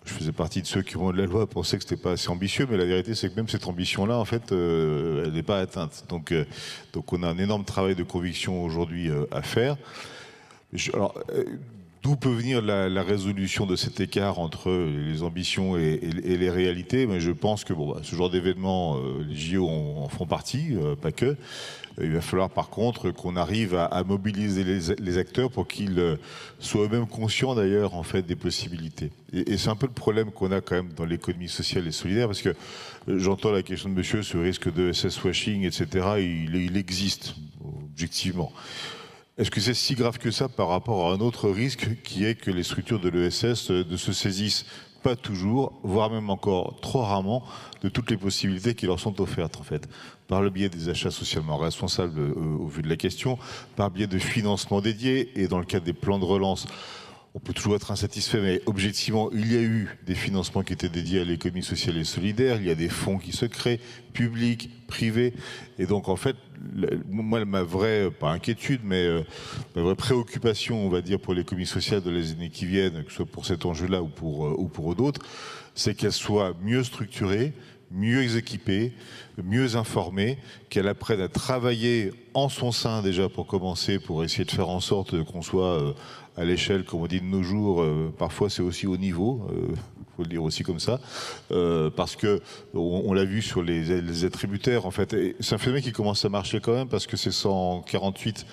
je faisais partie de ceux qui, au moment de la loi, pensaient que c'était pas assez ambitieux, mais la vérité, c'est que même cette ambition-là, en fait, elle n'est pas atteinte. Donc, on a un énorme travail de conviction aujourd'hui à faire. D'où peut venir la résolution de cet écart entre les ambitions et les réalités? Mais je pense que ce genre d'événements, les JO en font partie, pas que. Il va falloir par contre qu'on arrive à mobiliser les acteurs pour qu'ils soient eux-mêmes conscients d'ailleurs en fait des possibilités. Et c'est un peu le problème qu'on a quand même dans l'économie sociale et solidaire, parce que j'entends la question de monsieur sur le risque de SS washing, etc. Il existe objectivement. Est-ce que c'est si grave que ça par rapport à un autre risque qui est que les structures de l'ESS ne se saisissent pas toujours, voire même encore trop rarement, de toutes les possibilités qui leur sont offertes en fait, par le biais des achats socialement responsables au vu de la question, par le biais de financements dédiés et dans le cadre des plans de relance. On peut toujours être insatisfait, mais objectivement, il y a eu des financements qui étaient dédiés à l'économie sociale et solidaire. Il y a des fonds qui se créent, publics, privés. Et donc, en fait, moi, ma vraie, pas inquiétude, mais ma vraie préoccupation, on va dire, pour l'économie sociale de les années qui viennent, que ce soit pour cet enjeu-là ou pour d'autres, c'est qu'elle soit mieux structurée, mieux équipée, mieux informée, qu'elle apprenne à travailler en son sein déjà pour commencer, pour essayer de faire en sorte qu'on soit à l'échelle, comme on dit de nos jours, parfois c'est aussi au niveau, faut le dire aussi comme ça, parce que on l'a vu sur les attributaires en fait. C'est un phénomène qui commence à marcher quand même parce que c'est 148,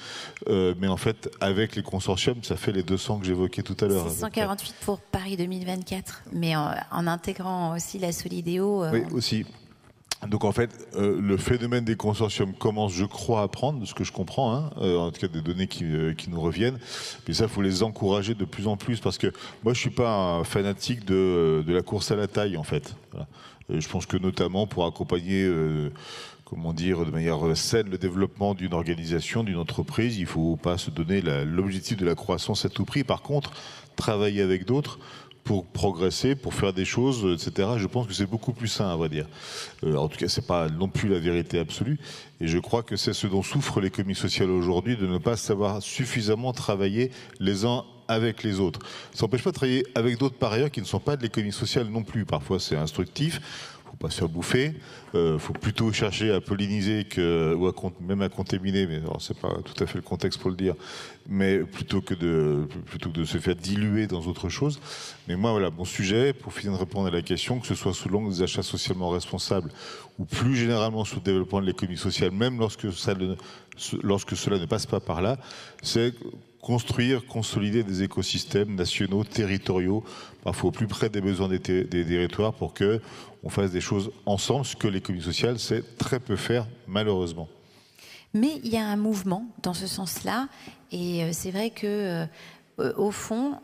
mais en fait avec les consortiums, ça fait les 200 que j'évoquais tout à l'heure. C'est 148 pour Paris 2024, mais en intégrant aussi la Solidéo. Oui, aussi. Donc en fait, le phénomène des consortiums commence, je crois, à prendre, de ce que je comprends, hein, en tout cas des données qui nous reviennent. Mais ça, il faut les encourager de plus en plus, parce que moi, je suis pas un fanatique de la course à la taille, en fait. Voilà. Je pense que notamment pour accompagner, comment dire, de manière saine le développement d'une organisation, d'une entreprise, il ne faut pas se donner l'objectif de la croissance à tout prix. Par contre, travailler avec d'autres pour progresser, pour faire des choses, etc. Je pense que c'est beaucoup plus sain, à vrai dire. En tout cas, c'est pas non plus la vérité absolue. Et je crois que c'est ce dont souffre l'économie sociale aujourd'hui, de ne pas savoir suffisamment travailler les uns avec les autres. Ça n'empêche pas de travailler avec d'autres par ailleurs qui ne sont pas de l'économie sociale non plus. Parfois, c'est instructif. Faut pas se faire bouffer. Faut plutôt chercher à polliniser ou même à contaminer, mais c'est pas tout à fait le contexte pour le dire. Mais plutôt que de se faire diluer dans autre chose. Mais moi, voilà, mon sujet, pour finir de répondre à la question, que ce soit sous l'angle des achats socialement responsables ou plus généralement sous le développement de l'économie sociale, même lorsque cela ne passe pas par là, c'est construire, consolider des écosystèmes nationaux, territoriaux, parfois au plus près des besoins des territoires pour que on fasse des choses ensemble, ce que l'économie sociale sait très peu faire, malheureusement. Mais il y a un mouvement dans ce sens-là, et c'est vrai que, au fond,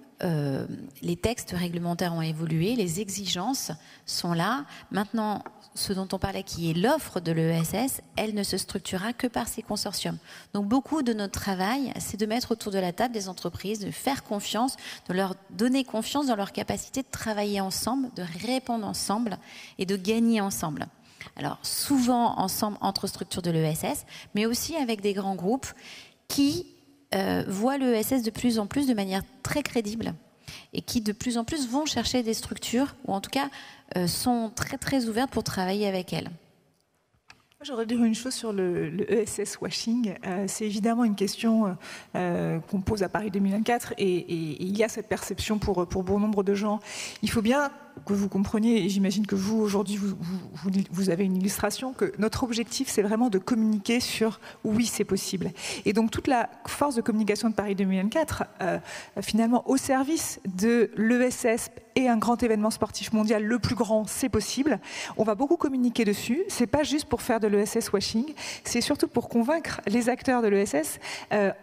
les textes réglementaires ont évolué, les exigences sont là. Maintenant, ce dont on parlait, qui est l'offre de l'ESS, elle ne se structurera que par ces consortiums. Donc beaucoup de notre travail, c'est de mettre autour de la table des entreprises, de faire confiance, de leur donner confiance dans leur capacité de travailler ensemble, de répondre ensemble et de gagner ensemble. Alors souvent ensemble entre structures de l'ESS, mais aussi avec des grands groupes qui voient l'ESS de plus en plus de manière très crédible et qui de plus en plus vont chercher des structures, ou en tout cas sont très très ouvertes pour travailler avec elles. J'aurais dire une chose sur le ESS washing. C'est évidemment une question qu'on pose à Paris 2024 et il y a cette perception pour bon nombre de gens. Il faut bien que vous compreniez, et j'imagine que vous, aujourd'hui, vous avez une illustration, que notre objectif, c'est vraiment de communiquer sur oui, c'est possible. Et donc, toute la force de communication de Paris 2024, finalement, au service de l'ESS et un grand événement sportif mondial, le plus grand, c'est possible. On va beaucoup communiquer dessus. C'est pas juste pour faire de l'ESS washing, c'est surtout pour convaincre les acteurs de l'ESS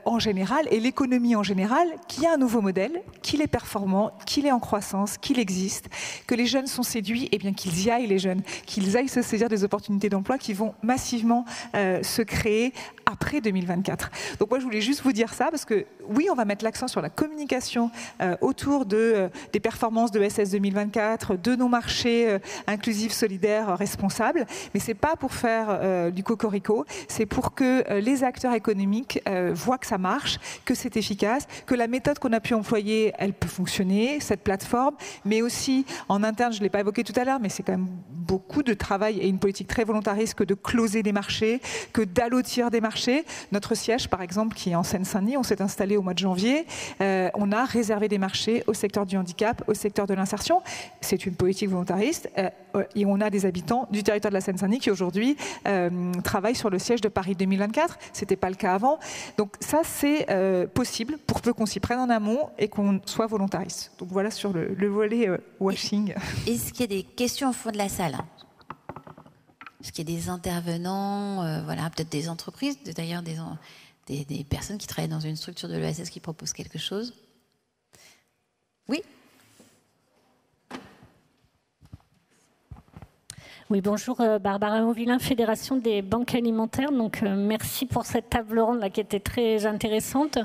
en général et l'économie en général qu'il y a un nouveau modèle, qu'il est performant, qu'il est en croissance, qu'il existe, que les jeunes sont séduits, et bien qu'ils y aillent les jeunes, qu'ils aillent se saisir des opportunités d'emploi qui vont massivement se créer après 2024. Donc moi je voulais juste vous dire ça parce que oui, on va mettre l'accent sur la communication autour des performances de ESS 2024, de nos marchés inclusifs, solidaires, responsables, mais c'est pas pour faire du cocorico, c'est pour que les acteurs économiques voient que ça marche, que c'est efficace, que la méthode qu'on a pu employer, elle peut fonctionner, cette plateforme, mais aussi en interne, je ne l'ai pas évoqué tout à l'heure, mais c'est quand même beaucoup de travail et une politique très volontariste que de closer des marchés, que d'allotir des marchés. Notre siège, par exemple, qui est en Seine-Saint-Denis, on s'est installé au mois de janvier, on a réservé des marchés au secteur du handicap, au secteur de l'insertion. C'est une politique volontariste et on a des habitants du territoire de la Seine-Saint-Denis qui aujourd'hui travaillent sur le siège de Paris 2024. C'était pas le cas avant. Donc ça, c'est possible pour peu qu'on s'y prenne en amont et qu'on soit volontariste. Donc voilà sur le volet washing. Est-ce qu'il y a des questions au fond de la salle ? Est-ce qu'il y a des intervenants, voilà, peut-être des entreprises, d'ailleurs des personnes qui travaillent dans une structure de l'ESS qui proposent quelque chose ? Oui ? Oui, bonjour, Barbara Auvillain, Fédération des banques alimentaires. Donc, merci pour cette table ronde là, qui était très intéressante.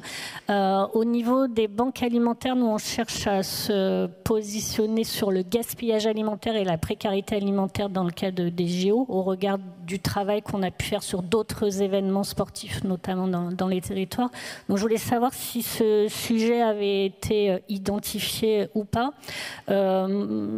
Au niveau des banques alimentaires, nous, on cherche à se positionner sur le gaspillage alimentaire et la précarité alimentaire dans le cadre des JO, au regard du travail qu'on a pu faire sur d'autres événements sportifs, notamment dans les territoires. Donc, je voulais savoir si ce sujet avait été identifié ou pas.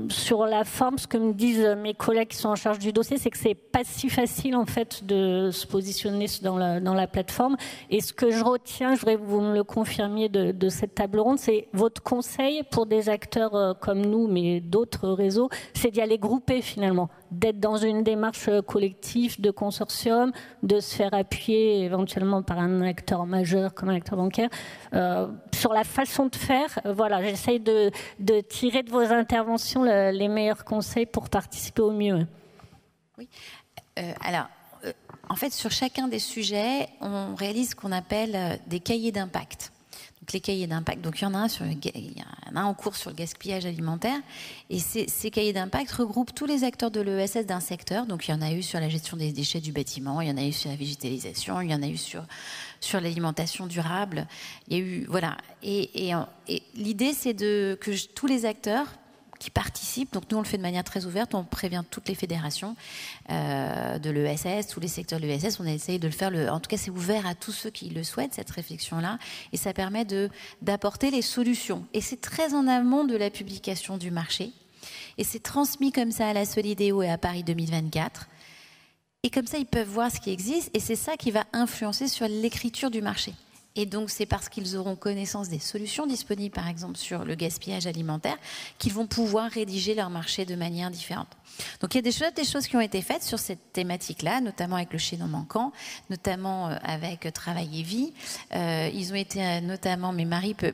Sur la forme, ce que me disent mes collègues qui sont en charge du dossier, c'est que c'est pas si facile en fait de se positionner dans la plateforme. Et ce que je retiens, je voudrais que vous me le confirmiez de cette table ronde, c'est votre conseil pour des acteurs comme nous, mais d'autres réseaux, c'est d'y aller grouper finalement, d'être dans une démarche collective de consortium, de se faire appuyer éventuellement par un acteur majeur comme un acteur bancaire. Sur la façon de faire, voilà, j'essaye de tirer de vos interventions les meilleurs conseils pour participer au mieux. Oui. Alors, en fait, sur chacun des sujets, on réalise ce qu'on appelle des cahiers d'impact. Donc, les cahiers d'impact, donc il y en a un en cours sur le gaspillage alimentaire, et ces cahiers d'impact regroupent tous les acteurs de l'ESS d'un secteur. Donc, il y en a eu sur la gestion des déchets du bâtiment, il y en a eu sur la végétalisation, il y en a eu sur l'alimentation durable. Il y a eu, voilà. Et l'idée, c'est que tous les acteurs qui participent, donc nous on le fait de manière très ouverte, on prévient toutes les fédérations de l'ESS, tous les secteurs de l'ESS, on a essayé de le faire, en tout cas c'est ouvert à tous ceux qui le souhaitent, cette réflexion-là, et ça permet d'apporter les solutions. Et c'est très en amont de la publication du marché, et c'est transmis comme ça à la Solidéo et à Paris 2024, et comme ça ils peuvent voir ce qui existe, et c'est ça qui va influencer sur l'écriture du marché. Et donc, c'est parce qu'ils auront connaissance des solutions disponibles, par exemple, sur le gaspillage alimentaire, qu'ils vont pouvoir rédiger leur marché de manière différente. Donc, il y a des choses qui ont été faites sur cette thématique-là, notamment avec le chaînon manquant, notamment avec Travail et Vie. Ils ont été notamment, mais Marie peut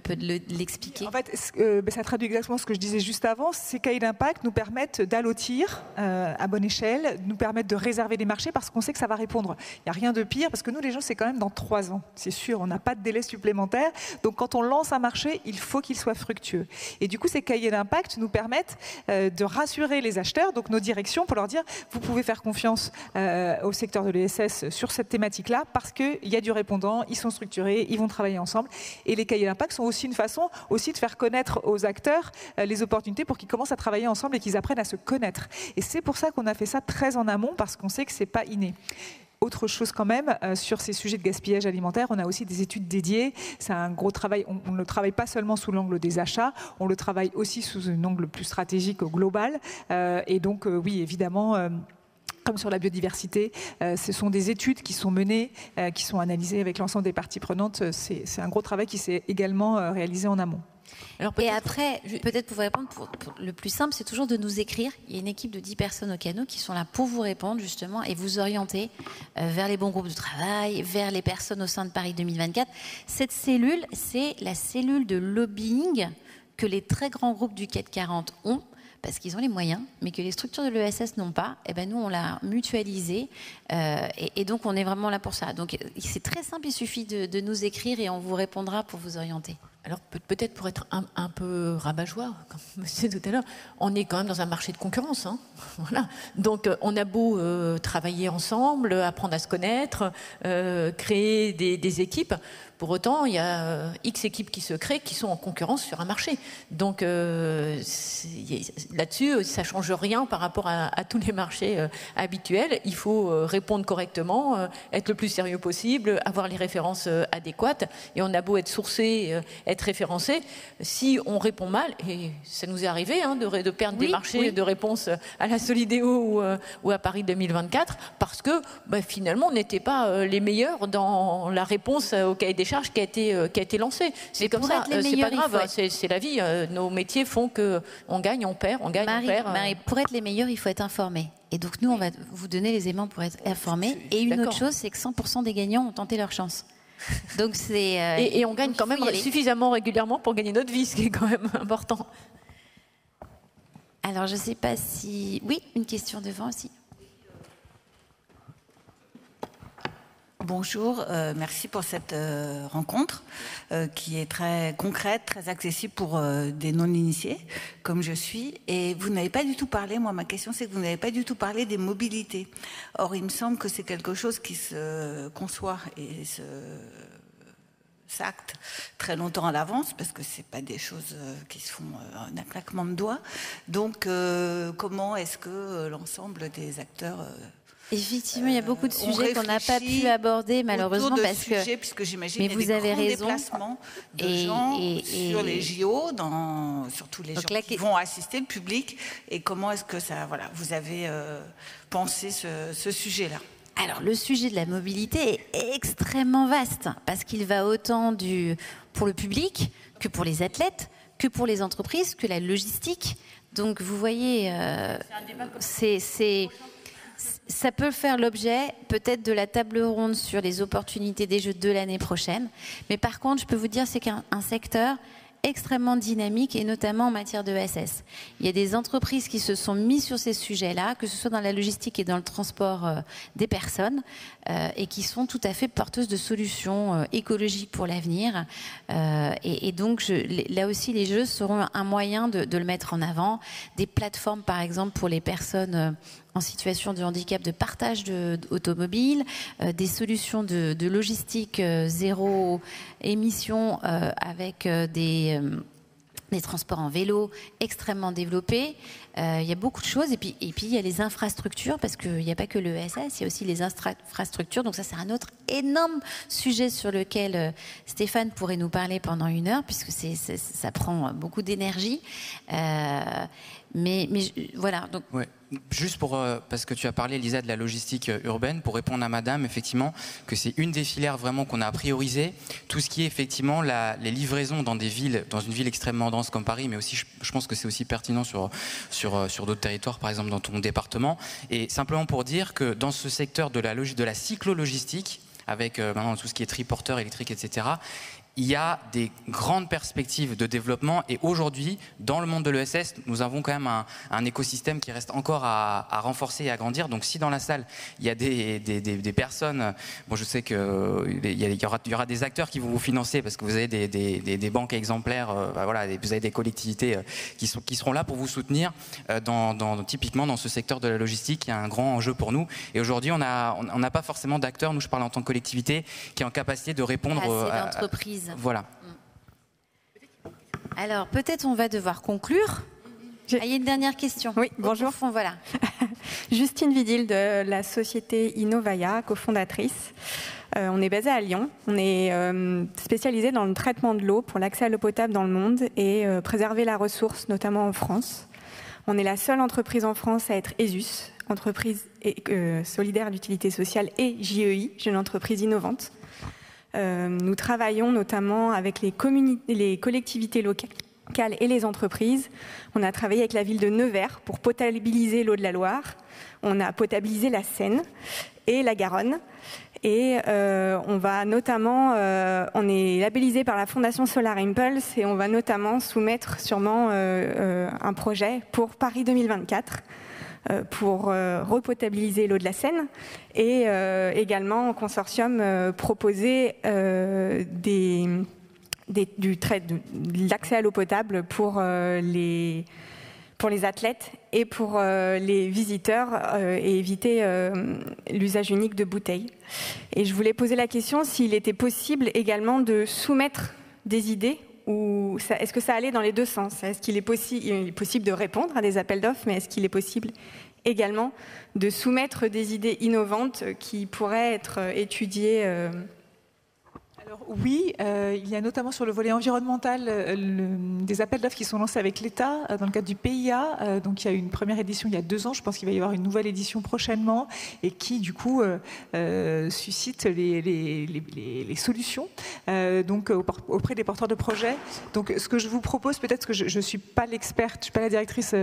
l'expliquer. En fait, ça traduit exactement ce que je disais juste avant. Ces cahiers d'impact nous permettent d'allotir à bonne échelle, nous permettent de réserver des marchés parce qu'on sait que ça va répondre. Il n'y a rien de pire, parce que nous, les gens, c'est quand même dans 3 ans. C'est sûr, on n'a pas de délai supplémentaire. Donc, quand on lance un marché, il faut qu'il soit fructueux. Et du coup, ces cahiers d'impact nous permettent de rassurer les acheteurs, donc nos directions, pour leur dire, vous pouvez faire confiance au secteur de l'ESS sur cette thématique-là, parce qu'il y a du répondant, ils sont structurés, ils vont travailler ensemble. Et les cahiers d'impact sont aussi une façon aussi de faire connaître aux acteurs les opportunités pour qu'ils commencent à travailler ensemble et qu'ils apprennent à se connaître. Et c'est pour ça qu'on a fait ça très en amont, parce qu'on sait que c'est pas inné. Autre chose quand même, sur ces sujets de gaspillage alimentaire, on a aussi des études dédiées. C'est un gros travail. On ne le travaille pas seulement sous l'angle des achats, on le travaille aussi sous un angle plus stratégique, global. Et donc, oui, évidemment... comme sur la biodiversité, ce sont des études qui sont menées, qui sont analysées avec l'ensemble des parties prenantes. C'est un gros travail qui s'est également réalisé en amont. Et après, peut-être pour vous répondre, le plus simple, c'est toujours de nous écrire. Il y a une équipe de 10 personnes au Cano qui sont là pour vous répondre, justement, et vous orienter vers les bons groupes de travail, vers les personnes au sein de Paris 2024. Cette cellule, c'est la cellule de lobbying que les très grands groupes du CAC 40 ont, parce qu'ils ont les moyens, mais que les structures de l'ESS n'ont pas. Et ben nous, on l'a mutualisé, et donc on est vraiment là pour ça. Donc c'est très simple, il suffit de nous écrire et on vous répondra pour vous orienter. Alors peut-être pour être un peu rabat-joie, comme monsieur tout à l'heure, on est quand même dans un marché de concurrence. Hein. Voilà. Donc on a beau travailler ensemble, apprendre à se connaître, créer des équipes. Pour autant, il y a X équipes qui se créent, qui sont en concurrence sur un marché. Donc là-dessus, ça ne change rien par rapport à tous les marchés habituels. Il faut répondre correctement, être le plus sérieux possible, avoir les références adéquates. Et on a beau être sourcé, être référencé, si on répond mal, et ça nous est arrivé de perdre des marchés de réponse à la Solidéo ou à Paris 2024, parce que finalement, on n'était pas les meilleurs dans la réponse au cahier des charges qui a été lancé. C'est comme ça, c'est pas grave, c'est la vie. Nos métiers font qu'on gagne, on perd, on gagne, on perd. Marie, pour être les meilleurs, il faut être informé. Et donc nous, on va vous donner les éléments pour être informés. Et une autre chose, c'est que 100% des gagnants ont tenté leur chance. Donc et on gagne quand même suffisamment régulièrement pour gagner notre vie, ce qui est quand même important. Alors je ne sais pas si... Oui, une question devant aussi. Bonjour, merci pour cette rencontre qui est très concrète, très accessible pour des non-initiés comme je suis. Et vous n'avez pas du tout parlé, moi ma question c'est que vous n'avez pas du tout parlé des mobilités. Or il me semble que c'est quelque chose qui se conçoit et s'acte très longtemps à l'avance parce que c'est pas des choses qui se font en un claquement de doigts. Donc comment est-ce que l'ensemble des acteurs... Effectivement, il y a beaucoup de sujets qu'on n'a pas pu aborder malheureusement parce que. Puisque j'imagine mais vous avez raison. Déplacements de gens sur les JO, sur tous les gens qui vont assister, le public. Et comment est-ce que ça, voilà, vous avez pensé ce sujet-là? Alors, le sujet de la mobilité est extrêmement vaste parce qu'il va autant pour le public que pour les athlètes, que pour les entreprises, que la logistique. Donc, vous voyez, ça peut faire l'objet peut-être de la table ronde sur les opportunités des Jeux de l'année prochaine. Mais par contre, je peux vous dire, c'est qu'un secteur extrêmement dynamique et notamment en matière de ESS. Il y a des entreprises qui se sont mises sur ces sujets-là, que ce soit dans la logistique et dans le transport des personnes, et qui sont tout à fait porteuses de solutions écologiques pour l'avenir. Et donc, là aussi, les Jeux seront un moyen de le mettre en avant. Des plateformes, par exemple, pour les personnes en situation de handicap de partage automobile, des solutions de logistique zéro émission avec des transports en vélo extrêmement développés. Il y a beaucoup de choses. Et puis il y a les infrastructures, parce qu'il n'y a pas que le ESS, il y a aussi les infrastructures. Donc ça, c'est un autre énorme sujet sur lequel Stéphane pourrait nous parler pendant 1 heure, puisque ça prend beaucoup d'énergie. Mais voilà. Donc... Ouais. Juste parce que tu as parlé, Lisa, de la logistique urbaine, pour répondre à madame, effectivement, que c'est une des filières vraiment qu'on a priorisé. Tout ce qui est effectivement les livraisons dans des villes, dans une ville extrêmement dense comme Paris, mais aussi, je pense que c'est aussi pertinent sur d'autres territoires, par exemple dans ton département. Et simplement pour dire que dans ce secteur de la cyclo-logistique, avec maintenant tout ce qui est triporteur électrique, etc., il y a des grandes perspectives de développement et aujourd'hui, dans le monde de l'ESS, nous avons quand même un écosystème qui reste encore à renforcer et à grandir. Donc si dans la salle, il y a des personnes, bon, je sais qu'il y aura des acteurs qui vont vous financer parce que vous avez des banques exemplaires, voilà, vous avez des collectivités qui seront là pour vous soutenir typiquement dans ce secteur de la logistique qui est un grand enjeu pour nous. Et aujourd'hui, on n'a pas forcément d'acteurs, nous je parle en tant que collectivité, qui est en capacité de répondre à l'entreprise. Voilà. Alors, peut-être on va devoir conclure. Il y a une dernière question. Oui, bonjour. Voilà. Justine Vidil de la société Innovaya, cofondatrice. On est basé à Lyon. On est spécialisé dans le traitement de l'eau pour l'accès à l'eau potable dans le monde et préserver la ressource, notamment en France. On est la seule entreprise en France à être ESUS, entreprise solidaire d'utilité sociale, et JEI, jeune entreprise innovante. Nous travaillons notamment avec les collectivités locales et les entreprises. On a travaillé avec la ville de Nevers pour potabiliser l'eau de la Loire. On a potabilisé la Seine et la Garonne. Et on va notamment, on est labellisé par la Fondation Solar Impulse et on va notamment soumettre sûrement un projet pour Paris 2024 pour repotabiliser l'eau de la Seine et également en consortium proposer l'accès à l'eau potable pour les athlètes et pour les visiteurs et éviter l'usage unique de bouteilles. Et je voulais poser la question s'il était possible également de soumettre des idées ou est-ce que ça allait dans les deux sens? Est-ce qu'il est possible de répondre à des appels d'offres, mais est-ce qu'il est possible également de soumettre des idées innovantes qui pourraient être étudiées Alors, oui, il y a notamment sur le volet environnemental des appels d'offres qui sont lancés avec l'État dans le cadre du PIA. Donc il y a eu une première édition il y a 2 ans, je pense qu'il va y avoir une nouvelle édition prochainement et qui du coup suscite les solutions donc auprès des porteurs de projets. Donc ce que je vous propose, peut-être que je ne suis pas l'experte, je ne suis pas la directrice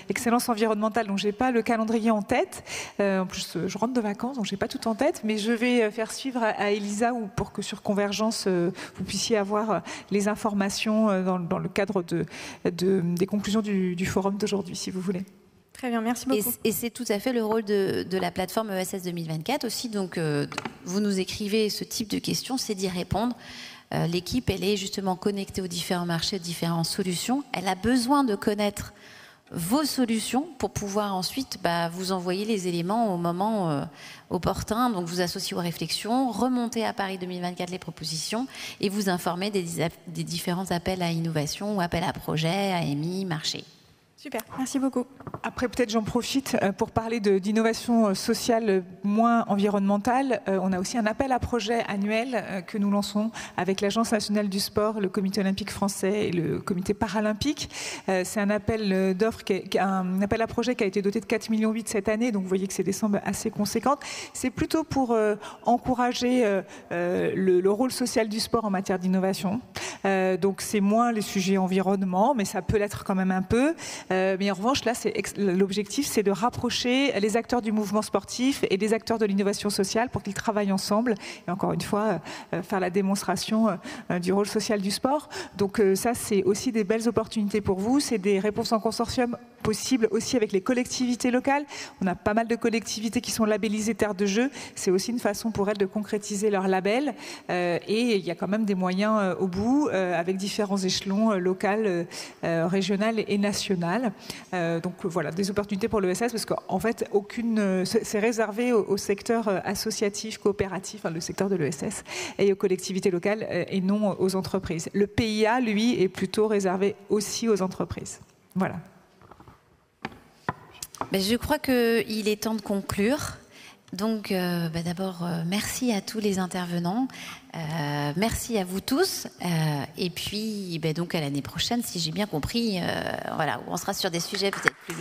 excellence environnementale, donc je n'ai pas le calendrier en tête. En plus, je rentre de vacances, donc je n'ai pas tout en tête, mais je vais faire suivre à Elisa ou pour que sur Convergence vous puissiez avoir les informations dans le cadre des conclusions du forum d'aujourd'hui, si vous voulez. Très bien, merci beaucoup. Et c'est tout à fait le rôle de la plateforme ESS 2024 aussi. Donc, vous nous écrivez ce type de questions, c'est d'y répondre. L'équipe, elle est justement connectée aux différents marchés, aux différentes solutions. Elle a besoin de connaître vos solutions pour pouvoir ensuite vous envoyer les éléments au moment opportun, donc vous associer aux réflexions, remonter à Paris 2024 les propositions et vous informer des différents appels à innovation ou appels à projets, AMI, marché. Super, merci beaucoup. Après, peut-être j'en profite pour parler d'innovation sociale moins environnementale. On a aussi un appel à projet annuel que nous lançons avec l'Agence nationale du sport, le Comité olympique français et le Comité paralympique. C'est un appel d'offres, un appel à projet qui a été doté de 4,8 millions cette année, donc vous voyez que c'est des sommes assez conséquentes. C'est plutôt pour encourager le rôle social du sport en matière d'innovation. Donc c'est moins les sujets environnement, mais ça peut l'être quand même un peu. Mais en revanche, là, l'objectif, c'est de rapprocher les acteurs du mouvement sportif et les acteurs de l'innovation sociale pour qu'ils travaillent ensemble. Et encore une fois, faire la démonstration du rôle social du sport. Donc ça, c'est aussi des belles opportunités pour vous. C'est des réponses en consortium possibles aussi avec les collectivités locales. On a pas mal de collectivités qui sont labellisées terres de jeu. C'est aussi une façon pour elles de concrétiser leur label. Et il y a quand même des moyens au bout avec différents échelons local, régional et national. Donc voilà, des opportunités pour l'ESS parce qu'en fait, c'est réservé au secteur associatif, coopératif, le secteur de l'ESS et aux collectivités locales et non aux entreprises. Le PIA, lui, est plutôt réservé aussi aux entreprises. Voilà. Je crois qu'il est temps de conclure. Donc d'abord, merci à tous les intervenants. Merci à vous tous. Et puis, donc à l'année prochaine, si j'ai bien compris, voilà, où on sera sur des sujets peut-être plus